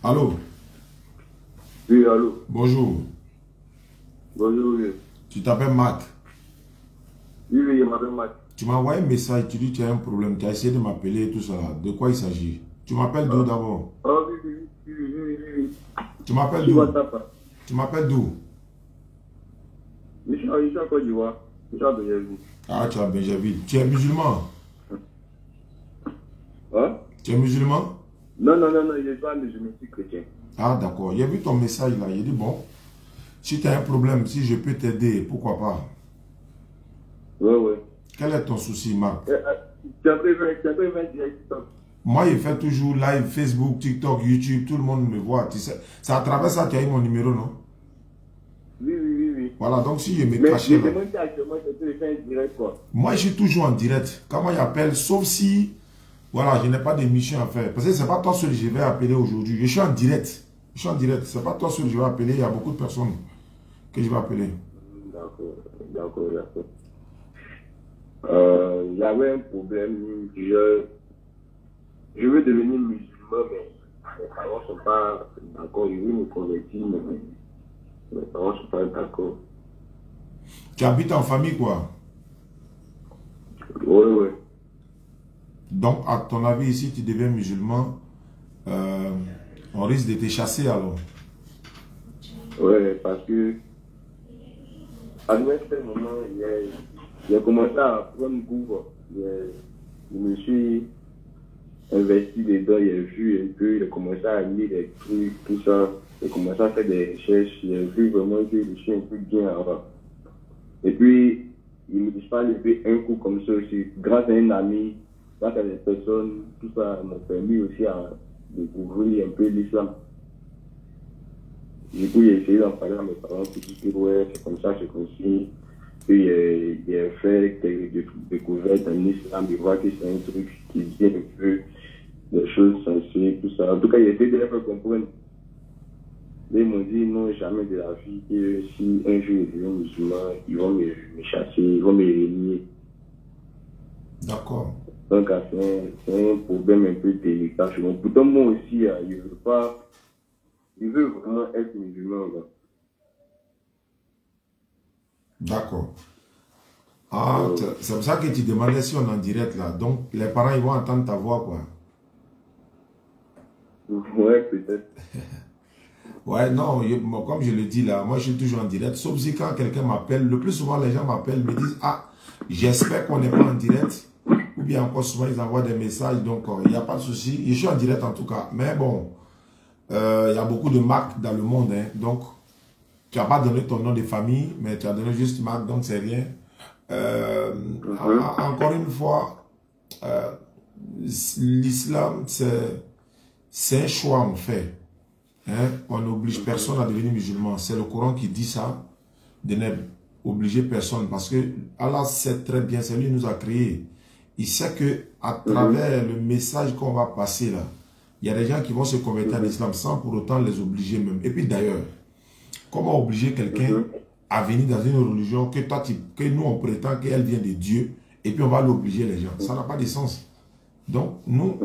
Allô? Oui, allô? Bonjour. Bonjour, oui. Tu t'appelles Mac? Oui, oui, je m'appelle Mac. Tu m'as envoyé un message, tu dis que tu as un problème, tu as essayé de m'appeler et tout ça. De quoi il s'agit? Tu m'appelles d'où d'abord? Oh, oui, oui, oui, oui, oui, oui. Tu m'appelles Je d'où? vois ça. Tu m'appelles d'où? Je suis en Côte d'Ivoire. Je suis à Benjamin. Ah, tu es à Benjamin. Tu es musulman? Hein? Tu es musulman? Non, non, non, non, je suis pas musulman, je suis chrétien. Ah, d'accord. J'ai vu ton message là. Il dit bon, si tu as un problème, si je peux t'aider, pourquoi pas? Ouais, ouais. Quel est ton souci, Marc? Tu as prévu direct TikTok. Moi, je fais toujours live, Facebook, TikTok, YouTube, tout le monde me voit. Tu sais, c'est à travers ça que tu as eu mon numéro, non? Oui, oui, oui, oui. Voilà, donc si je me Mais cachais je là. demande actuellement, je peux le faire direct, quoi. Moi, je suis toujours en direct. Quand moi, j'appelle, sauf si, voilà, je n'ai pas d'émission à faire. Parce que ce n'est pas toi seul que je vais appeler aujourd'hui. Je suis en direct. Je suis en direct. Ce n'est pas toi seul que je vais appeler. Il y a beaucoup de personnes que je vais appeler. D'accord, d'accord, d'accord. Il y avait un problème. Je veux devenir musulman, mais mes parents ne sont pas d'accord. Ils veulent me convertir, mais mes parents ne sont pas d'accord. Tu habites en famille, quoi. Oui, oui. Donc, à ton avis, ici, tu deviens musulman, on risque de te chasser alors. Oui, parce que à un certain moment, j'ai commencé à prendre goût. Je me suis investi dedans, j'ai vu un peu, j'ai commencé à lire des trucs, tout ça. J'ai commencé à faire des recherches, j'ai vu vraiment que je suis un peu bien avant. Et puis, il me dit pas lever un coup comme ça aussi. Grâce à un ami, grâce à des personnes, tout ça m'a permis aussi à découvrir un peu l'islam. Du coup, j'ai essayé d'en parler à mes parents pour dire que ouais, c'est comme ça, c'est comme si. Puis j'ai fait des découvertes en islam, ils voient que c'est un truc qui dit un peu des choses sensées, tout ça. En tout cas, j'ai essayé de les faire comprendre. Mais ils m'ont dit non, jamais de la vie, que si un jour ils deviennent musulmans, ils vont me chasser, ils vont me renier. D'accord. Donc, c'est un problème un peu délicat. Pourtant, moi aussi, je veux pas. Je veux vraiment être musulman. D'accord. Ah, c'est pour ça que tu demandais si on est en direct là. Donc, les parents, ils vont entendre ta voix, quoi. Ouais, peut-être. Ouais, non, comme je le dis là, moi je suis toujours en direct. Sauf si quand quelqu'un m'appelle, le plus souvent les gens m'appellent, me disent, ah, j'espère qu'on n'est pas en direct. Ou bien encore souvent ils envoient des messages, donc il n'y a pas de souci. Je suis en direct en tout cas. Mais bon, il y a beaucoup de marques dans le monde, hein, donc tu n'as pas donné ton nom de famille, mais tu as donné juste marque, donc c'est rien. Encore une fois, l'islam, c'est un choix en fait. Hein? On n'oblige personne à devenir musulman. C'est le Coran qui dit ça, de n'obliger personne. Parce que Allah sait très bien, c'est lui qui nous a créés. Il sait que à travers le message qu'on va passer là, il y a des gens qui vont se convertir à l'islam sans pour autant les obliger même. Et puis d'ailleurs, comment obliger quelqu'un à venir dans une religion que nous on prétend qu'elle vient de Dieu et puis on va l'obliger les gens? Ça n'a pas de sens. Donc nous,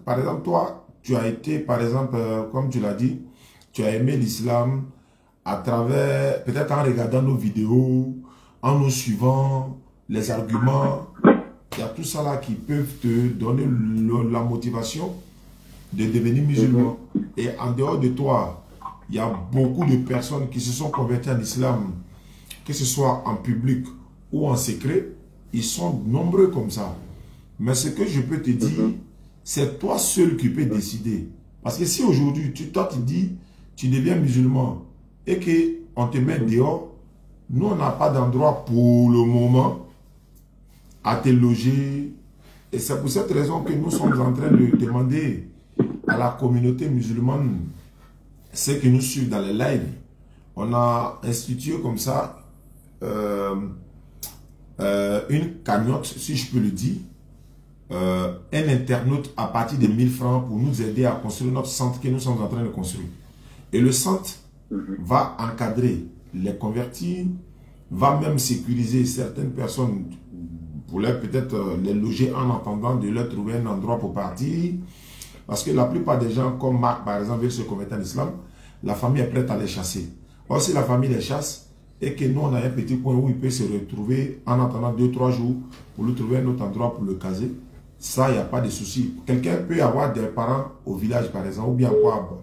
par exemple, toi, tu as été, par exemple, comme tu l'as dit, tu as aimé l'islam à travers, peut-être en regardant nos vidéos, en nous suivant, les arguments. Il y a tout ça là qui peuvent te donner la motivation de devenir musulman. Et en dehors de toi, il y a beaucoup de personnes qui se sont converties en islam, que ce soit en public ou en secret. Ils sont nombreux comme ça. Mais ce que je peux te dire, c'est toi seul qui peux décider. Parce que si aujourd'hui, toi tu dis, tu deviens musulman et qu'on te met dehors, nous on n'a pas d'endroit pour le moment à te loger. Et c'est pour cette raison que nous sommes en train de demander à la communauté musulmane, ceux qui nous suivent dans les lives, on a institué comme ça une cagnotte, si je peux le dire, un internaute à partir de 1000 francs pour nous aider à construire notre centre que nous sommes en train de construire. Et le centre, va encadrer les convertis, va même sécuriser certaines personnes pour peut-être les loger en attendant de leur trouver un endroit pour partir. Parce que la plupart des gens, comme Marc par exemple, veulent se convertir en islam, la famille est prête à les chasser. Or, si la famille les chasse et que nous on a un petit point où il peut se retrouver en attendant 2-3 jours pour lui trouver un autre endroit pour le caser, ça, il n'y a pas de souci. Quelqu'un peut avoir des parents au village par exemple, ou bien quoi,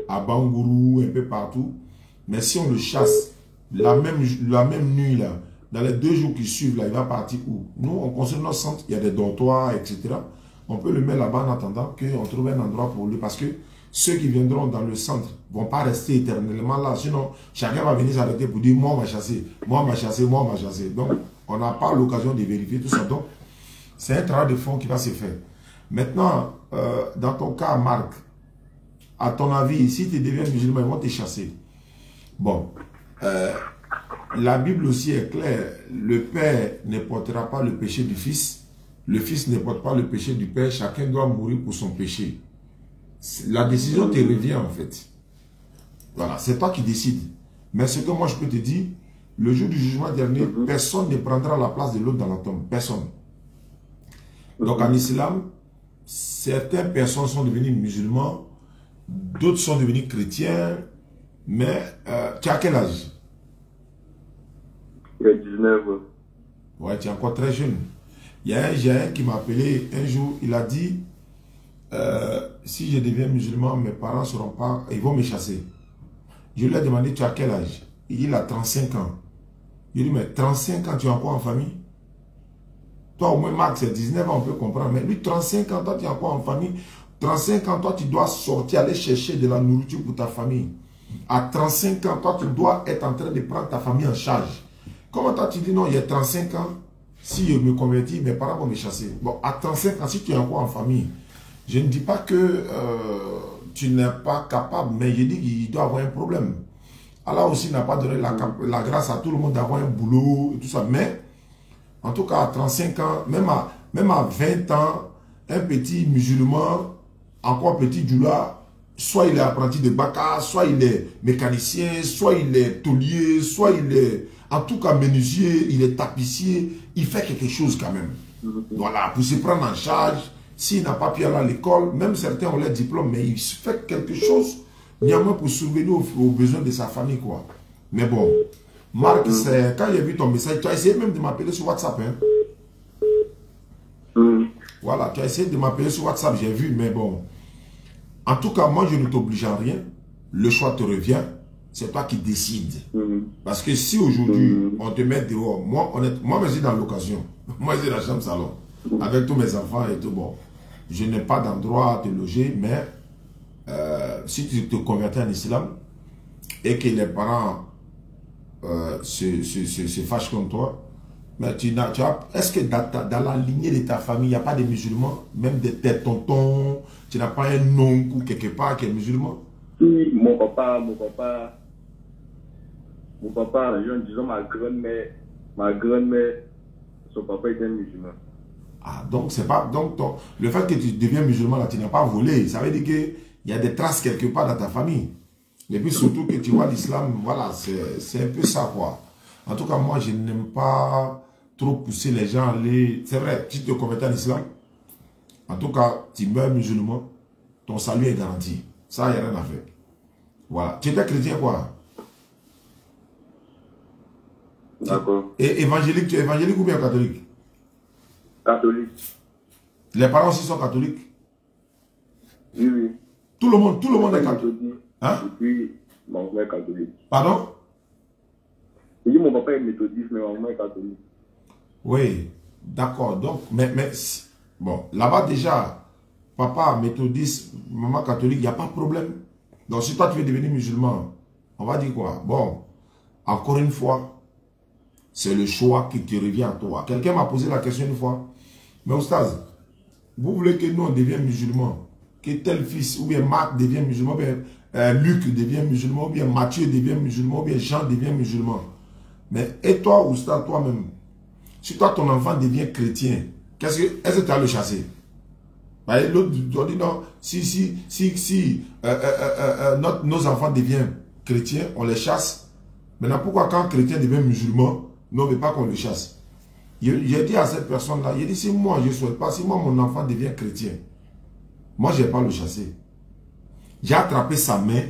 à Bangourou, un peu partout. Mais si on le chasse la même nuit, là, dans les 2 jours qui suivent, là, il va partir où? Nous, on construit notre centre, il y a des dortoirs, etc. On peut le mettre là-bas en attendant qu'on trouve un endroit pour lui. Parce que ceux qui viendront dans le centre ne vont pas rester éternellement là. Sinon, chacun va venir s'arrêter pour dire, moi, on va chasser, moi, on va chasser, moi, on va chasser. Donc, on n'a pas l'occasion de vérifier tout ça. Donc, c'est un travail de fond qui va se faire. Maintenant, dans ton cas, Marc, à ton avis, si tu deviens musulman, ils vont te chasser. Bon, la Bible aussi est claire. Le père ne portera pas le péché du fils. Le fils ne porte pas le péché du père. Chacun doit mourir pour son péché. La décision te revient en fait. Voilà, c'est toi qui décides. Mais ce que moi je peux te dire, le jour du jugement dernier, personne ne prendra la place de l'autre dans la tombe. Personne. Donc en islam, certaines personnes sont devenues musulmans, d'autres sont devenus chrétiens, mais tu as quel âge? J'ai 19 ans. Ouais, tu es encore très jeune. Il y a un géant qui m'a appelé un jour, il a dit, si je deviens musulman, mes parents seront pas, ils vont me chasser. Je lui ai demandé, tu as quel âge? Il a 35 ans. Je lui ai dit, mais 35 ans, tu es encore en famille? Toi, au moins, Marc, c'est 19 ans, on peut comprendre. Mais lui, 35 ans, toi, tu es encore en famille. 35 ans, toi, tu dois sortir, aller chercher de la nourriture pour ta famille. À 35 ans, toi, tu dois être en train de prendre ta famille en charge. Comment toi, tu dis, non, il y a 35 ans, si je me convertis, mes parents vont me chasser. Bon, à 35 ans, si tu es encore en famille, je ne dis pas que tu n'es pas capable, mais je dis qu'il doit avoir un problème. Allah aussi n'a pas donné la grâce à tout le monde d'avoir un boulot et tout ça. Mais, en tout cas, à 35 ans, même à 20 ans, un petit musulman, encore petit djoula, soit il est apprenti de baka, soit il est mécanicien, soit il est taulier, soit il est, en tout cas, menuisier, il est tapissier, il fait quelque chose quand même. Voilà, pour se prendre en charge. S'il n'a pas pu aller à l'école, même certains ont leur diplôme, mais il fait quelque chose, néanmoins pour subvenir aux besoins de sa famille, quoi. Mais bon, Marc, quand j'ai vu ton message, tu as essayé même de m'appeler sur WhatsApp, hein? Voilà, tu as essayé de m'appeler sur WhatsApp, j'ai vu, mais bon. En tout cas, moi, je ne t'oblige à rien. Le choix te revient. C'est toi qui décides. Parce que si aujourd'hui, on te met dehors, moi, je suis dans l'occasion. Moi, j'ai la chambre salon. Avec tous mes enfants et tout, bon. Je n'ai pas d'endroit à te loger, mais si tu te convertis en islam et que les parents se fâchent contre toi, mais est-ce que dans la lignée de ta famille, il n'y a pas de musulmans, même tes tontons, tu n'as pas un oncle ou quelque part qui est musulman? Oui, mon papa, disons ma grand-mère, son papa était musulman. Ah, donc c'est pas. Donc le fait que tu deviens musulman, là, tu n'as pas volé. Ça veut dire qu'il y a des traces quelque part dans ta famille. Et puis surtout que tu vois l'islam, voilà, c'est un peu ça, quoi. En tout cas, moi, je n'aime pas trop pousser les gens à aller. C'est vrai, si tu te convertis en islam, en tout cas, tu meurs musulman, ton salut est garanti. Ça, il n'y a rien à faire. Voilà. Tu étais chrétien, quoi? D'accord. Et évangélique, tu es évangélique ou bien catholique? Catholique. Les parents aussi sont catholiques? Oui, oui. Tout le monde est catholique. Hein? Et puis, mon frère est catholique. Pardon? J'ai dit mon papa est méthodiste, mais mon frère est catholique. Oui, d'accord. Donc, mais bon, là-bas déjà, papa méthodiste, maman catholique, il n'y a pas de problème. Donc, si toi tu veux devenir musulman, on va dire quoi? Bon, encore une fois, c'est le choix qui te revient à toi. Quelqu'un m'a posé la question une fois. Mais Oustaz, vous voulez que nous on devienne musulmans, que tel fils, ou bien Marc devient musulman, ou bien Luc devient musulman, ou bien Mathieu devient musulman, ou bien Jean devient musulman. Mais et toi, Oustaz, toi-même, si toi ton enfant devient chrétien, est-ce que tu vas le chasser? L'autre dit non, si nos enfants deviennent chrétiens, on les chasse. Maintenant, pourquoi quand un chrétien devient musulman, nous, on ne veut pas qu'on le chasse? J'ai dit à cette personne-là, il dit, si moi, je ne souhaite pas, si moi, mon enfant devient chrétien, moi, je ne vais pas le chasser. J'ai attrapé sa main,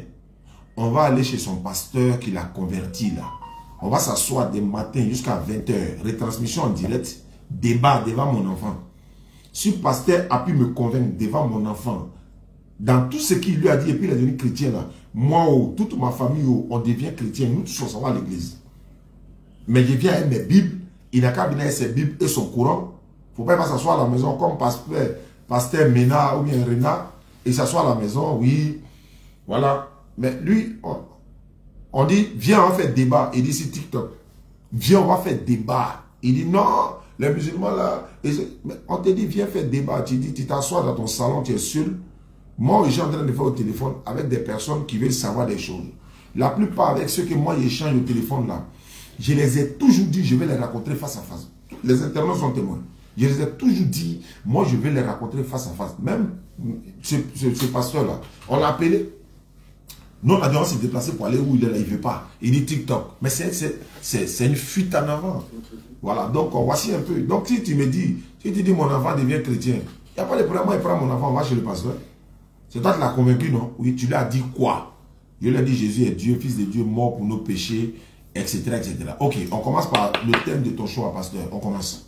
on va aller chez son pasteur qui l'a converti là. On va s'asseoir des matins jusqu'à 20 h, retransmission en direct, débat devant mon enfant. Si le pasteur a pu me convaincre devant mon enfant, dans tout ce qu'il lui a dit, et puis il est devenu chrétien là, moi, toute ma famille, on devient chrétien, nous tous on va à l'église. Mais je viens avec mes Bibles, il n'a qu'à venir avec ses Bibles et son Coran. Il ne faut pas s'asseoir à la maison comme pasteur Ménard ou bien Renard, et s'asseoir à la maison, oui, voilà. Mais lui, on dit, viens, on va faire débat. Il dit, c'est TikTok. Viens, on va faire débat. Il dit, non, les musulmans là. Mais on te dit, viens faire débat. Tu dis, tu t'assois dans ton salon, tu es seul. Moi, je suis en train de faire au téléphone avec des personnes qui veulent savoir des choses. La plupart avec ceux que moi, j'échange au téléphone là, je les ai toujours dit, je vais les rencontrer face à face. Les internautes sont témoins. Je les ai toujours dit, moi, je vais les rencontrer face à face. Même ce pasteur-là, on l'a appelé. Nous, on a dit, on s'est déplacé pour aller où il est là, il ne veut pas. Il dit TikTok. Mais c'est une fuite en avant. Voilà, donc voici un peu. Donc, si tu me dis, si tu dis mon enfant devient chrétien, il n'y a pas de problème, moi, il prend mon enfant, on va chez le pasteur. C'est toi qui l'as convaincu, non? Oui, tu lui as dit quoi? Je lui ai dit, Jésus est Dieu, Fils de Dieu, mort pour nos péchés, etc., etc. Ok, on commence par le thème de ton choix, pasteur. On commence.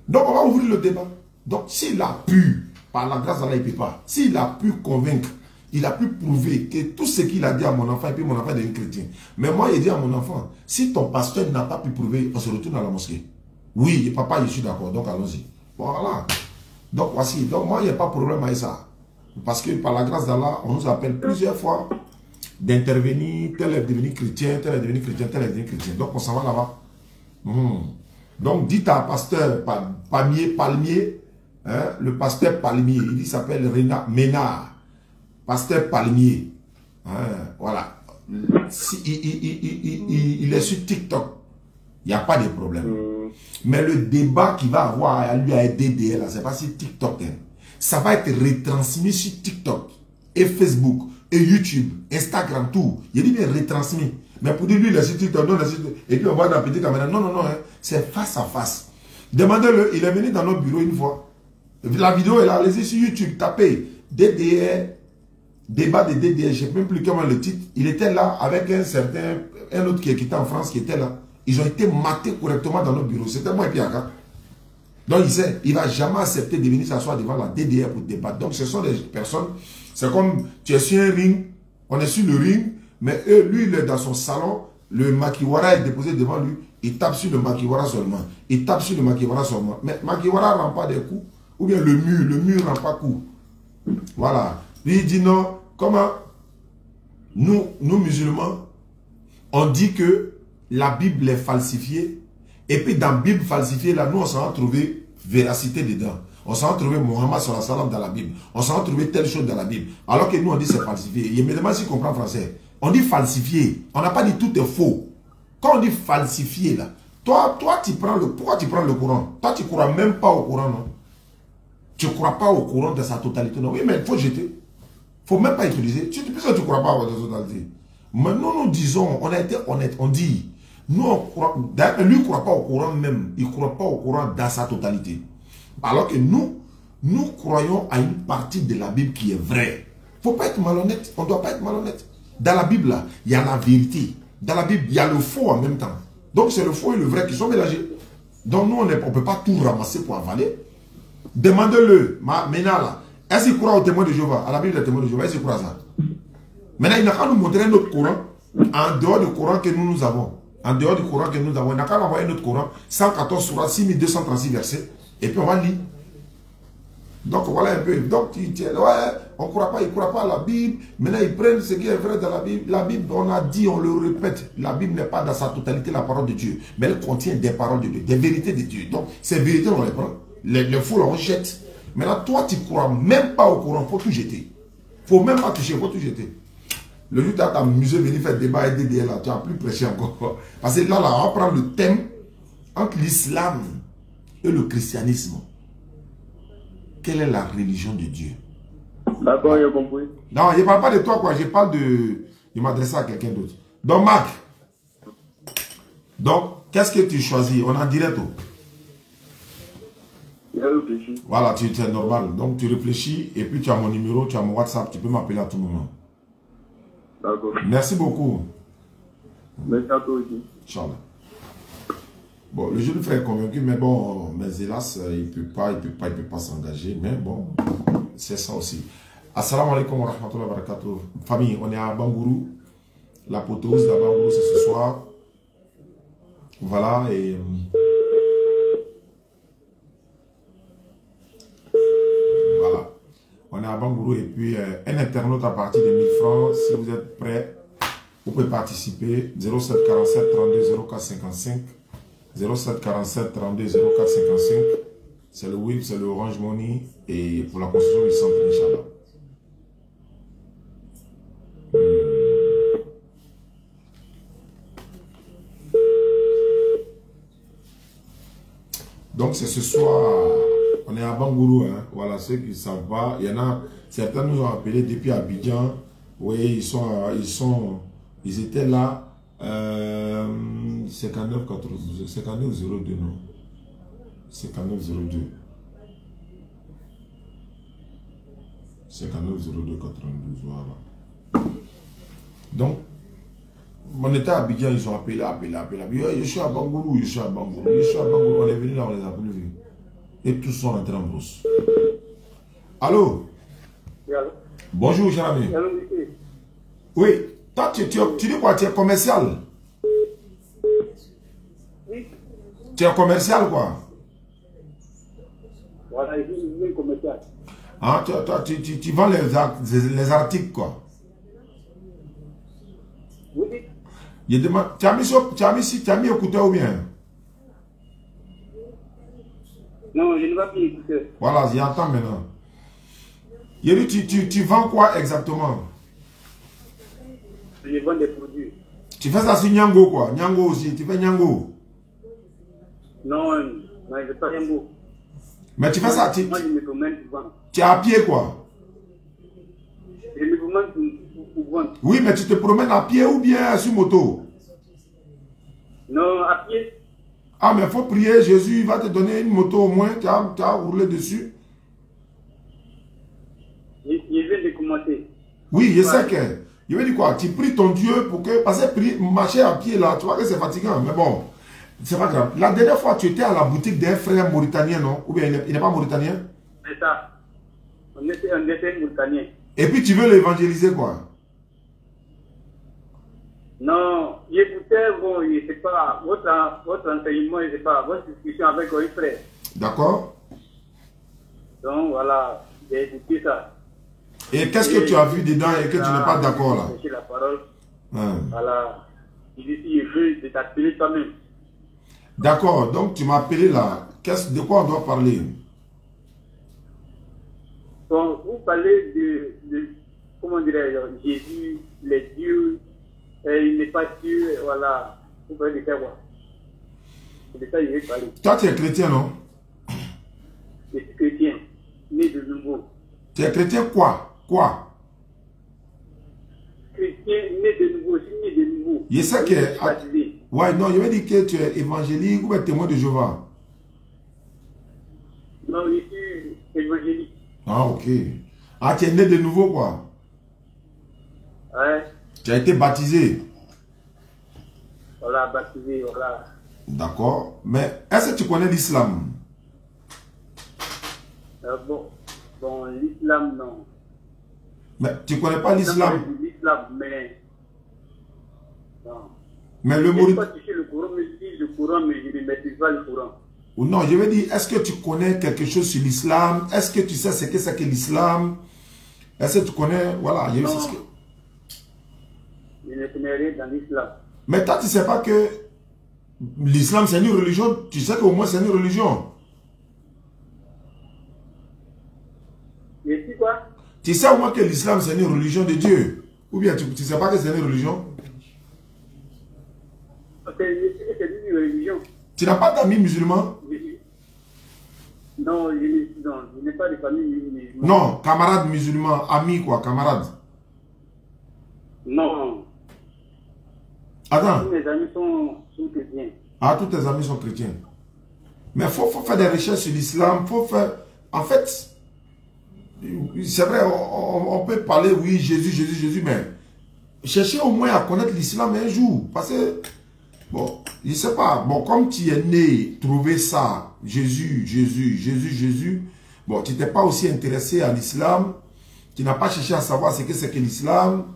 Donc, on va ouvrir le débat. Donc, s'il a pu, par la grâce d'Allah, il ne peut pas. S'il a pu convaincre, il a pu prouver que tout ce qu'il a dit à mon enfant, et puis mon enfant est devenu chrétien. Mais moi, il dit à mon enfant, si ton pasteur n'a pas pu prouver, on se retourne à la mosquée. Oui, papa, je suis d'accord, donc allons-y. Voilà. Donc, voici. Donc, moi, il n'y a pas de problème avec ça. Parce que par la grâce d'Allah, on nous appelle plusieurs fois d'intervenir, tel est devenu chrétien, tel est devenu chrétien, tel est devenu chrétien. Donc, on s'en va là-bas. Donc, dites à pasteur Palmier, hein, le pasteur Palmier, il s'appelle Ménard. Pasteur Palmier. Hein, voilà. Si, il est sur TikTok. Il n'y a pas de problème. Mais le débat qu'il va avoir à lui à DDL, c'est pas sur TikTok. Hein. Ça va être retransmis sur TikTok et Facebook et YouTube, Instagram, tout. Il dit bien retransmis. Mais pour dire lui, il est sur TikTok, non, et puis on va dans la petite caméra. Non, non, non. Hein. C'est face à face. Demandez-le. Il est venu dans notre bureau une fois. La vidéo est là. Allez-y sur YouTube. Tapez DDR. Débat de DDR, je ne sais même plus comment le titre. Il était là avec un autre qui était en France qui était là. Ils ont été matés correctement dans notre bureau. C'était moi et Piaka. Donc il sait, il ne va jamais accepter de venir s'asseoir devant la DDR pour débattre. Donc ce sont des personnes, c'est comme tu es sur un ring, on est sur le ring, mais lui il est dans son salon, le makiwara est déposé devant lui, il tape sur le makiwara seulement. Il tape sur le makiwara seulement. Mais makiwara ne rend pas des coups, ou bien le mur ne rend pas coup. Voilà. Lui, il dit non, comment nous musulmans, on dit que la Bible est falsifiée, et puis dans la Bible falsifiée, là, nous, on s'en a trouvé véracité dedans. On s'en a trouvé Mohammed sallam dans la Bible. On s'en a trouvé telle chose dans la Bible. Alors que nous, on dit c'est falsifié. Il me demande s'il comprend français. On dit falsifié. On n'a pas dit tout est faux. Quand on dit falsifié, là, toi, tu prends pourquoi tu prends le Coran? Toi, tu ne crois même pas au Coran, non? Tu ne crois pas au Coran de sa totalité, non? Oui, mais il faut jeter. Il ne faut même pas utiliser. Tu ne crois pas à la totalité. Mais nous disons, on a été honnête, on dit, nous on croit, lui ne croit pas au Coran même, il ne croit pas au Coran dans sa totalité. Alors que nous croyons à une partie de la Bible qui est vraie. Il ne faut pas être malhonnête, on ne doit pas être malhonnête. Dans la Bible, là, il y a la vérité. Dans la Bible, il y a le faux en même temps. Donc c'est le faux et le vrai qui sont mélangés. Donc nous, on ne peut pas tout ramasser pour avaler. Demandez-le, maintenant là, est-ce qu'il croit au témoin de Jéhovah? À la Bible des témoins de Jéhovah, est-ce qu'il croit à ça? Maintenant, il n'a qu'à nous montrer un autre Coran, en dehors du Coran que nous avons. En dehors du Coran que nous avons, il n'a qu'à envoyer notre Coran, 114 surat, 6236 versets, et puis on va lire. Donc voilà un peu. Donc ouais, on ne croit pas, il ne croit pas à la Bible. Maintenant, ils prennent ce qui est vrai dans la Bible. La Bible, on a dit, on le répète, la Bible n'est pas dans sa totalité la parole de Dieu, mais elle contient des paroles de Dieu, des vérités de Dieu. Donc, ces vérités, on les prend. Les fous, on jette. Maintenant, toi, tu ne crois même pas au Coran, il faut tout jeter. Il ne faut même pas toucher, il faut tout jeter. Le jour où tu as t'amusé, venir faire débat et DDL, là, tu n'as plus prêché encore. Parce que là, on va prendre le thème entre l'islam et le christianisme. Quelle est la religion de Dieu? D'accord, j'ai compris. Non, je ne parle pas de toi, quoi. Je parle Il m'adressait à quelqu'un d'autre. Donc, Marc, donc, qu'est-ce que tu choisis? On est en direct. Voilà, tu es normal. Donc, tu réfléchis et puis tu as mon numéro, tu as mon WhatsApp. Tu peux m'appeler à tout moment. D'accord. Merci beaucoup. Merci à toi aussi. Inch'Allah. Bon, le jeune frère est convaincu, mais bon, mais hélas, il ne peut pas s'engager. Mais bon, c'est ça aussi. Assalamu alaikum wa rahmatullahi wa barakatuh. Famille, on est à Bangourou. La poteuse de Bangourou, c'est ce soir. Voilà, et... voilà. On est à Bangourou et puis un internaute à partir de 1000 francs. Si vous êtes prêts, vous pouvez participer. 07 47 32 04 55. 07 47 32 04 55. C'est le WIP, c'est le Orange Money. Et pour la construction du centre, Inch'Allah. Donc c'est ce soir, on est à Bangourou, hein. Voilà, ceux qui ne savent pas, il y en a, certains nous ont appelés depuis Abidjan, oui, ils étaient là, 59 02, non, 59 02, 59 02 92, voilà. Donc, on était à Abidjan, ils ont appelé. Je suis à Bangourou, je suis à Bangourou. On est venu là, on les a plus vus. Et tous sont rentrés en brousse. Allô? Oui, allô? Bonjour, cher ami. Allô, oui, toi, tu dis quoi? Tu es commercial? Oui. Tu es commercial, quoi? Voilà, je suis commercial. Hein, tu vends les articles, quoi? Oui. Je demande, tu as mis écouteur ou bien? Non, je ne vais pas écouter. Voilà, j'entends maintenant. Tu vends quoi exactement? Je vends des produits. Tu fais ça sur Nyango, quoi? Nyango aussi, tu fais Nyango? Non, je ne fais pas Nyango. Mais tu fais ça, moi je me promène pour vendre. Tu es à pied, quoi? Je me promène pour vendre. Oui, mais tu te promènes à pied ou bien sur moto? Non, à pied. Ah, mais il faut prier, Jésus va te donner une moto au moins, tu as roulé dessus. Je viens de commencer. Oui, je sais que. Je veux dire quoi? Tu pries ton Dieu pour que. Parce que marcher à pied là, tu vois que c'est fatigant. Mais bon, c'est pas grave. La dernière fois, tu étais à la boutique d'un frère mauritanien, non? Ou bien il n'est pas mauritanien? C'est ça. On était mauritanien. Et puis tu veux l'évangéliser, quoi? Non, j'écoutais, bon, je ne sais pas, votre enseignement, je ne sais pas, votre discussion avec un frère. D'accord. Donc voilà, j'ai écouté ça. Et qu'est-ce que tu as vu dedans et que tu n'es pas d'accord là? La parole. Voilà. Il dit si je veux, de t'appeler toi-même. D'accord, donc tu m'as appelé là. De quoi on doit parler? Donc, vous parlez de comment dirais-je, Jésus, les dieux, il n'est pas Dieu, voilà. Vous parlez de quoi? C'est de ça que je vais parler. Toi, tu es chrétien, non? Je suis chrétien, né de nouveau. Tu es chrétien quoi? Quoi? Chrétien, né de nouveau, je suis né de nouveau. Je sais que... Ouais, non, je veux dire que tu es évangélique ou témoin de Jéhovah. Non, je suis évangélique. Ah, ok. Ah, tu es né de nouveau, quoi? Ouais. Tu as été baptisé? Voilà, baptisé, voilà. D'accord. Mais est-ce que tu connais l'islam? Bon, l'islam, non. Mais tu ne connais pas l'islam? L'islam, mais... Non. Mais le Je mot... ne sais pas toucher le Coran, mais je dis le Coran, mais je ne maîtrise pas le Coran. Ou non, je veux dire, est-ce que tu connais quelque chose sur l'islam? Est-ce que tu sais ce que c'est que l'islam? Est-ce que tu connais... Voilà, je sais ce que... Je ne connais rien dans l'islam. Mais toi, tu ne sais pas que l'islam, c'est une religion? Tu sais qu'au moins, c'est une religion? Et puis quoi? Tu sais au moins que l'islam, c'est une religion de Dieu? Ou bien tu ne sais pas que c'est une religion? C'est une religion. Tu n'as pas d'amis musulmans? Non, je n'ai pas de famille musulmane. Non, camarades musulmans, amis quoi, camarades. Non. Attends. Tous mes amis sont chrétiens. Ah, tous tes amis sont chrétiens. Mais il faut faire des recherches sur l'islam. Faut faire... En fait, c'est vrai, on peut parler, oui, Jésus, mais cherchez au moins à connaître l'islam un jour. Parce que, bon, je ne sais pas, bon, comme tu es né, trouver ça, Jésus, bon, tu n'étais pas aussi intéressé à l'islam, tu n'as pas cherché à savoir ce que c'est que l'islam,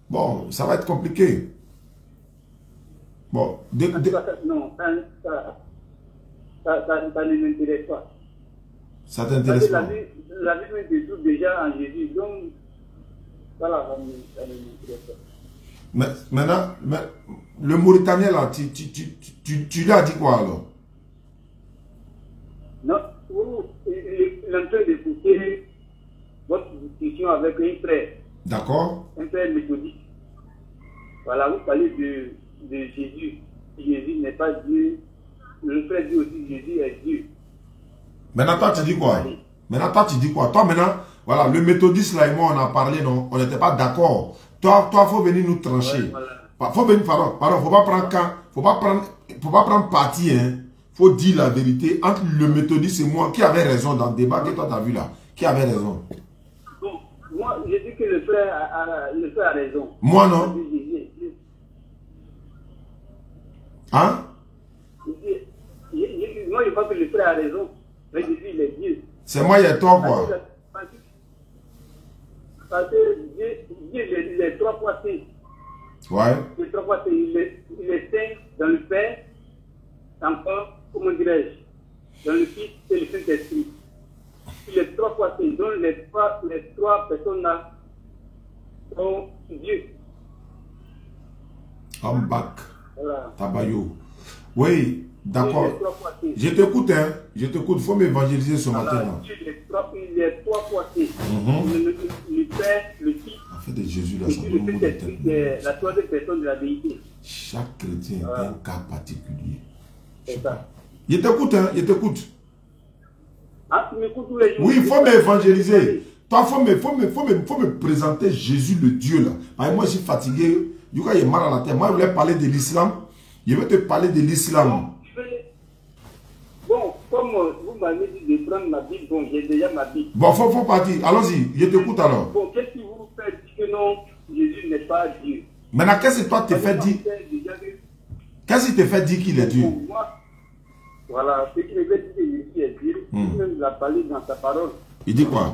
bon, ça va être compliqué. Bon, non, ça ne m'intéresse pas. Ça t'intéresse pas? La vie me trouve déjà en Jésus, donc voilà, ça ne m'intéresse pas. Mais maintenant, le Mauritanien là, tu lui as dit quoi alors? Non, il est en train d'écouter votre discussion avec un frère. D'accord. Un frère méthodique. Voilà, vous parlez de Jésus. Jésus n'est pas Dieu. Le frère dit aussi Jésus est Dieu. Maintenant, toi, tu dis quoi? Maintenant, toi, tu dis quoi? Toi, maintenant, voilà, le méthodiste là et moi, on a parlé, non? On n'était pas d'accord. Toi, faut venir nous trancher. Ouais, voilà. Faut venir, pardon, faut pas prendre parti, hein. Faut dire la vérité. Entre le méthodiste et moi, qui avait raison dans le débat que toi, tu as vu là? Qui avait raison? Bon, moi, j'ai dit que le frère a raison. Moi, non? Hein? Moi, je pense que le frère a raison. Mais je dis, il est Dieu. C'est moi, il y a toi, quoi. Parce que Dieu, il est trois fois saint. Ouais. Il est trois fois saint. Il est saint dans le Père, encore, comment dirais-je, dans le Fils et le Saint-Esprit. Il est trois fois saint. Donc les trois personnes-là sont Dieu. I'm back. Voilà. Tabayo. Oui, d'accord. Je t'écoute, hein. Je t'écoute. Il faut m'évangéliser ce matin. Là. Il est trois fois saint. Le Père, le Fils. En fait, de Jésus, là, ça c'est la troisième personne de la déité. Chaque chrétien est un cas particulier. C'est ça. Je t'écoute, hein. Je t'écoute. Ah, tu m'écoutes tous les jours. Oui, il faut m'évangéliser. Toi, il faut me présenter Jésus, le Dieu, là. Parce que moi, je suis fatigué. Du coup, il est mal à la tête. Moi, je voulais parler de l'islam. Je vais te parler de l'islam. Bon, comme vous m'avez dit de prendre ma Bible, bon, j'ai déjà ma Bible. Bon, faut partir. Allons-y, je t'écoute alors. Bon, qu'est-ce qui vous fait dire que non, Jésus n'est pas Dieu? Maintenant, qu'est-ce que toi te fait dire? Qu'est-ce qui te fait dire qu'il est Dieu? Moi, voilà, ce qui me fait dire que Jésus est Dieu, il l'a parlé dans sa parole. Il dit quoi?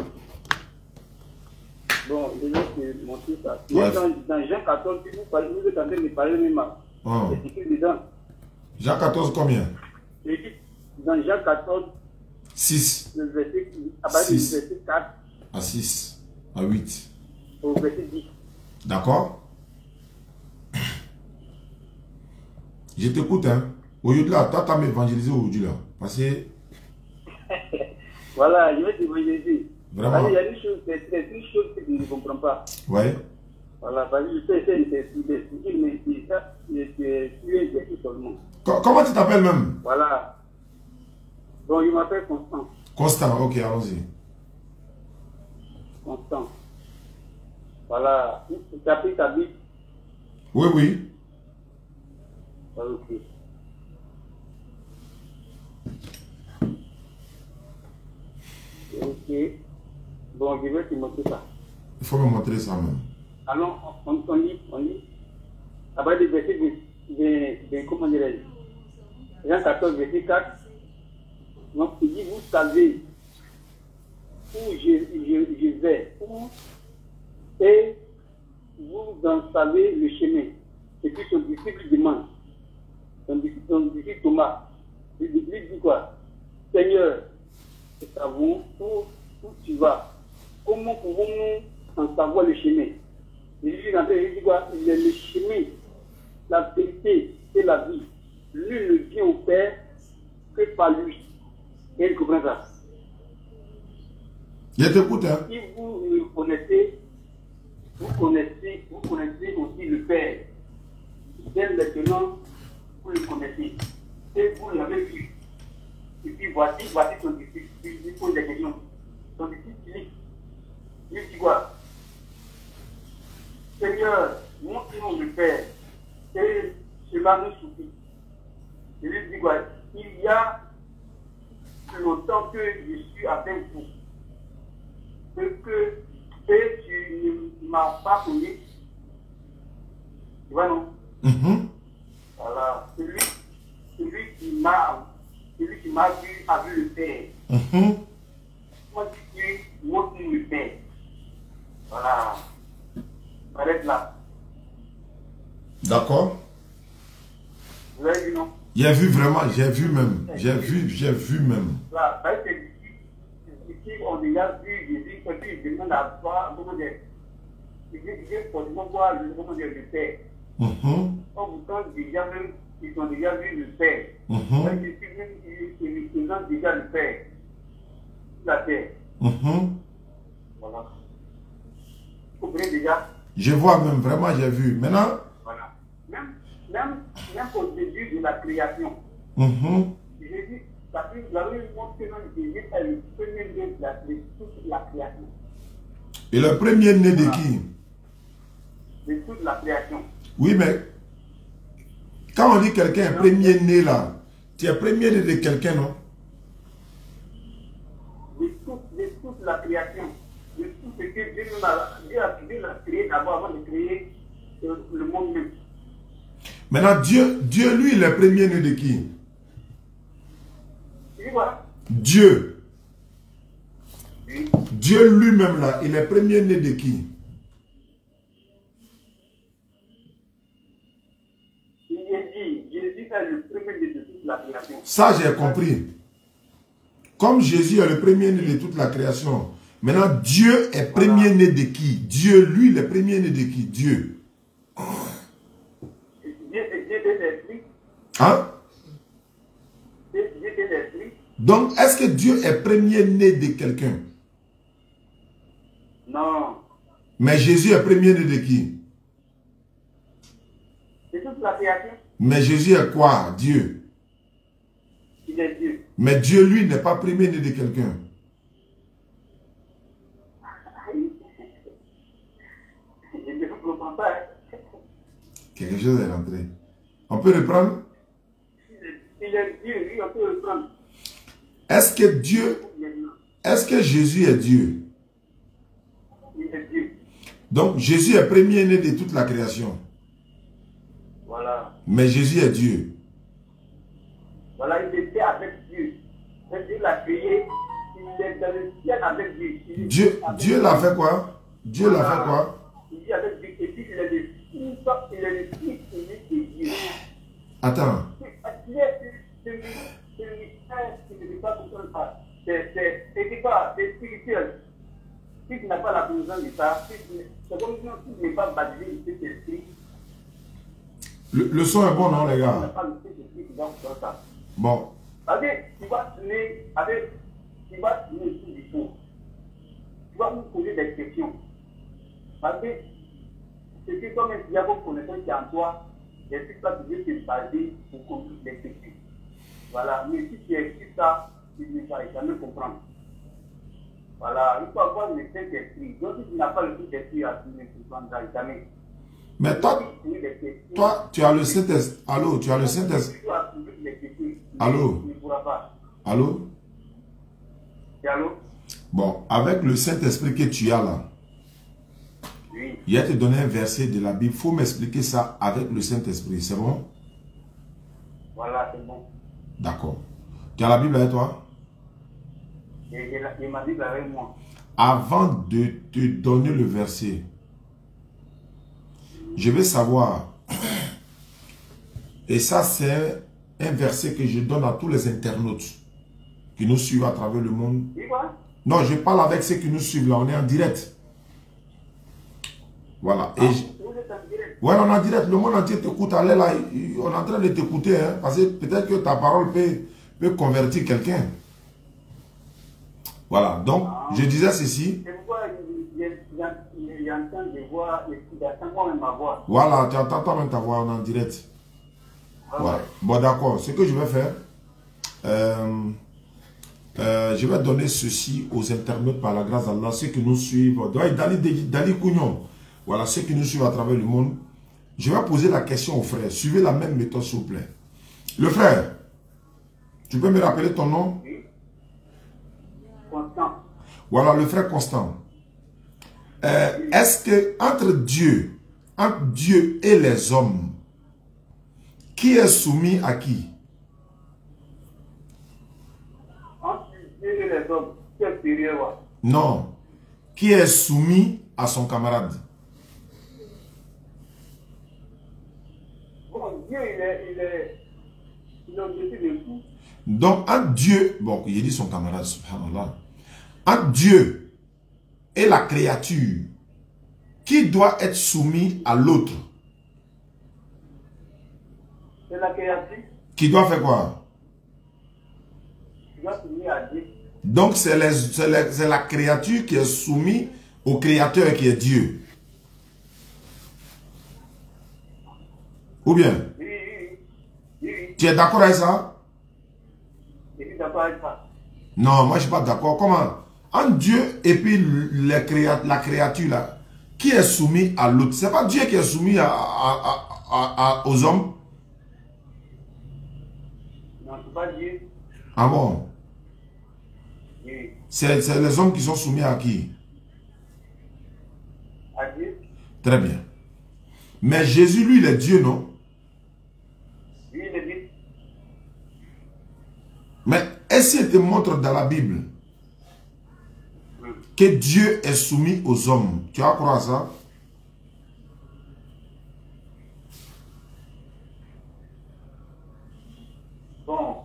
Bon, je vais te montrer ça. Ouais. Dans Jean 14, vous êtes en train de parler même. C'est écrit dedans. Jean 14 combien? Dans Jean 14, 6. Le verset, verset 4 à 6, à 8. Au verset 10. D'accord? Je t'écoute, hein. Aujourd'hui, là, toi, tu as m'évangélisé aujourd'hui, là. Parce que... Voilà, je vais t'évangéliser. Vraiment? Il y a une chose, c'est une chose que je ne comprends pas. Ouais. Voilà, parce que je sais d'expliquer, mais c'est ça, c'est seulement. Comment tu t'appelles même? Voilà. Bon, je m'appelle Constant. Constant, ok, allons-y. Constant. Voilà. Tu as pris ta Bible? Oui, oui. Ok. Ok. Bon, je vais te montrer ça. Il faut me montrer ça même. Allons, on lit. Après le verset de comment dirais-je, Jean 14, verset 4. Donc, il dit, vous savez où je vais, et vous en savez le chemin. Et puis son disciple demande, son disciple Thomas, il dit quoi? Seigneur, nous savons où tu vas. Comment pouvons-nous en savoir le chemin? Il dit quoi? Il est le chemin, la vérité et la vie. Lui ne vient au Père que par lui. Et il comprend ça. Je t'écoute, hein. Si vous le connaissez, vous connaissez aussi le Père. Dès maintenant, vous le connaissez. Et vous l'avez vu. Et puis voici son disciple. Il pose des questions. Son disciple, il dit quoi? Seigneur, montre-nous le Père. Et cela nous suffit. Je lui dis quoi? Il y a longtemps que je suis avec vous. Et tu ne m'as pas connu. Tu vois, non? Voilà. Celui qui m'a vu a vu le Père. Moi, je suis montre le Père. Voilà. Arrête là. D'accord. Vous avez vu, non? J'ai vu vraiment, j'ai vu même. J'ai vu même. Là, c'est ici, on a déjà vu Jésus, et puis il demande à toi, comment dire, il dit forcément voir le Père. Pourtant, déjà même, ils ont déjà vu le Père. Ils ont déjà le Père. La terre. Voilà. Vous comprenez déjà? Je vois même, vraiment, j'ai vu. Maintenant? Voilà. Même au début de la création. J'ai dit, la Bible montre que Jésus est le premier-né de toute la création. Et le premier-né de qui? De toute la création. Oui, mais quand on dit quelqu'un est premier-né là, tu es premier-né de quelqu'un, non? De toute la création. De tout ce que Dieu a créé d'abord avant de créer le monde même. Maintenant, Dieu, lui, il est premier-né de qui? Dieu. Oui. Dieu lui-même là, il est premier-né de qui? Jésus est le premier-né de toute la création. Ça, j'ai compris. Comme Jésus est le premier-né de toute la création, maintenant, Dieu est premier-né de qui? Dieu, lui, il est premier-né de qui? Dieu. Dieu est l'esprit. Hein? Dieu est l'esprit. Donc, est-ce que Dieu est premier-né de quelqu'un? Non. Mais Jésus est premier-né de qui? De toute la création. Mais Jésus est quoi? Dieu. Il est Dieu. Mais Dieu, lui, n'est pas premier-né de quelqu'un. Je ne comprends pas. Quelque chose est rentré. On peut reprendre? Il est Dieu, oui, on peut reprendre. Est-ce que Dieu, est-ce que Jésus est Dieu? Il est Dieu. Donc, Jésus est premier-né de toute la création. Voilà. Mais Jésus est Dieu. Voilà, il était avec Dieu. Dieu l'a créé. Il est dans le ciel avec Dieu. Dieu l'a fait quoi? Dieu l'a fait quoi? Il est avec Dieu. Et puis, il est le fils unique de Dieu. Attends. C'est spirituel. Si tu n'as pas la connaissance de ça, c'est comme si tu n'es pas baptisé de cet esprit. Le son est bon, non, les gars? Tu n'as pas le Saint-Esprit qui va dans ça. Bon. Tu vas tenir sous du fond. Tu vas nous poser des questions. Parce que c'est que comme il y a vos connaissances qui est en toi, l'esprit va te dire que te baser pour conduire les questions. Voilà. Mais si tu expliques ça, tu ne vas jamais comprendre. Voilà. Il faut avoir le Saint-Esprit. Donc si tu n'as pas le Saint-Esprit, tu ne comprendras jamais. Mais toi, tu as le Saint-Esprit. Allô, tu as le Saint-Esprit. Allô? Allô? Allô? Bon, avec le Saint-Esprit que tu as là, oui. Il a te donné un verset de la Bible. Il faut m'expliquer ça avec le Saint-Esprit. C'est bon? Voilà, c'est bon. D'accord. Tu as la Bible avec toi? J'ai ma Bible avec moi. Avant de te donner le verset, je veux savoir, et ça c'est un verset que je donne à tous les internautes qui nous suivent à travers le monde. Non, je parle avec ceux qui nous suivent là, on est en direct. Voilà. Et ouais, on est en direct, le monde entier t'écoute, allez là, on est en train de t'écouter, hein, parce que peut-être que ta parole peut convertir quelqu'un. Voilà, donc je disais ceci. Voilà, tu entends toi-même ta voix, on est en direct. Voilà. Bon, d'accord. Ce que je vais faire, je vais donner ceci aux internautes par la grâce d'Allah, ceux qui nous suivent. Dali Kounion. Voilà, ceux qui nous suivent à travers le monde. Je vais poser la question au frère. Suivez la même méthode, s'il vous plaît. Le frère, tu peux me rappeler ton nom? Oui. Constant. Voilà, le frère Constant. Est-ce que entre Dieu et les hommes, qui est soumis à qui? Entre Dieu et les hommes, qui est supérieur? Non. Qui est soumis à son camarade? Bon, Dieu, il est au-dessus de tout. Donc, entre Dieu, bon, il dit son camarade, subhanallah. Entre Dieu et la créature, qui doit être soumis à l'autre? C'est la créature. Qui doit faire quoi? Qui doit s'unir à Dieu. Donc, c'est la créature qui est soumise au créateur qui est Dieu. Ou bien? Oui. Tu es d'accord avec ça? Je suis d'accord avec ça. Non, moi je ne suis pas d'accord. Comment? Entre Dieu et puis la créature là, qui est soumis à l'autre? Ce n'est pas Dieu qui est soumis aux hommes? Non, ce n'est pas Dieu. Ah bon? Oui. C'est les hommes qui sont soumis à qui? À Dieu. Très bien. Mais Jésus, lui, il est Dieu, non? Oui, il est Dieu. Mais est-ce qu'il te montre dans la Bible que Dieu est soumis aux hommes? Tu vas croire ça? Bon,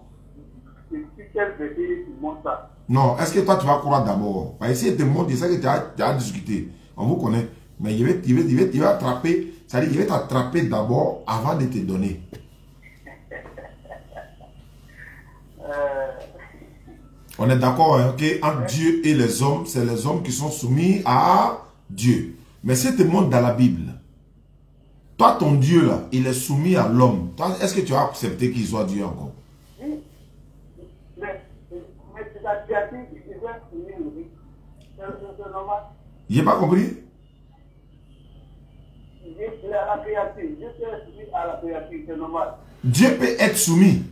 c'est quel verset qui montre ça? Non, est-ce que toi tu vas croire d'abord? Parce que s'il te montre, c'est ça que tu as discuté. On vous connaît. Mais il va attraper, c'est-à-dire il va t'attraper d'abord avant de te donner. On est d'accord hein, qu'entre Dieu et les hommes, c'est les hommes qui sont soumis à Dieu. Mais si tu montres dans la Bible, toi ton Dieu là, il est soumis à l'homme. Est-ce que tu as accepté qu'il soit Dieu encore? Oui. Mais c'est la créature qui doit s'unir lui. C'est normal. J'ai pas compris? La créature, Dieu peut être soumis à la créature, c'est normal. Dieu peut être soumis.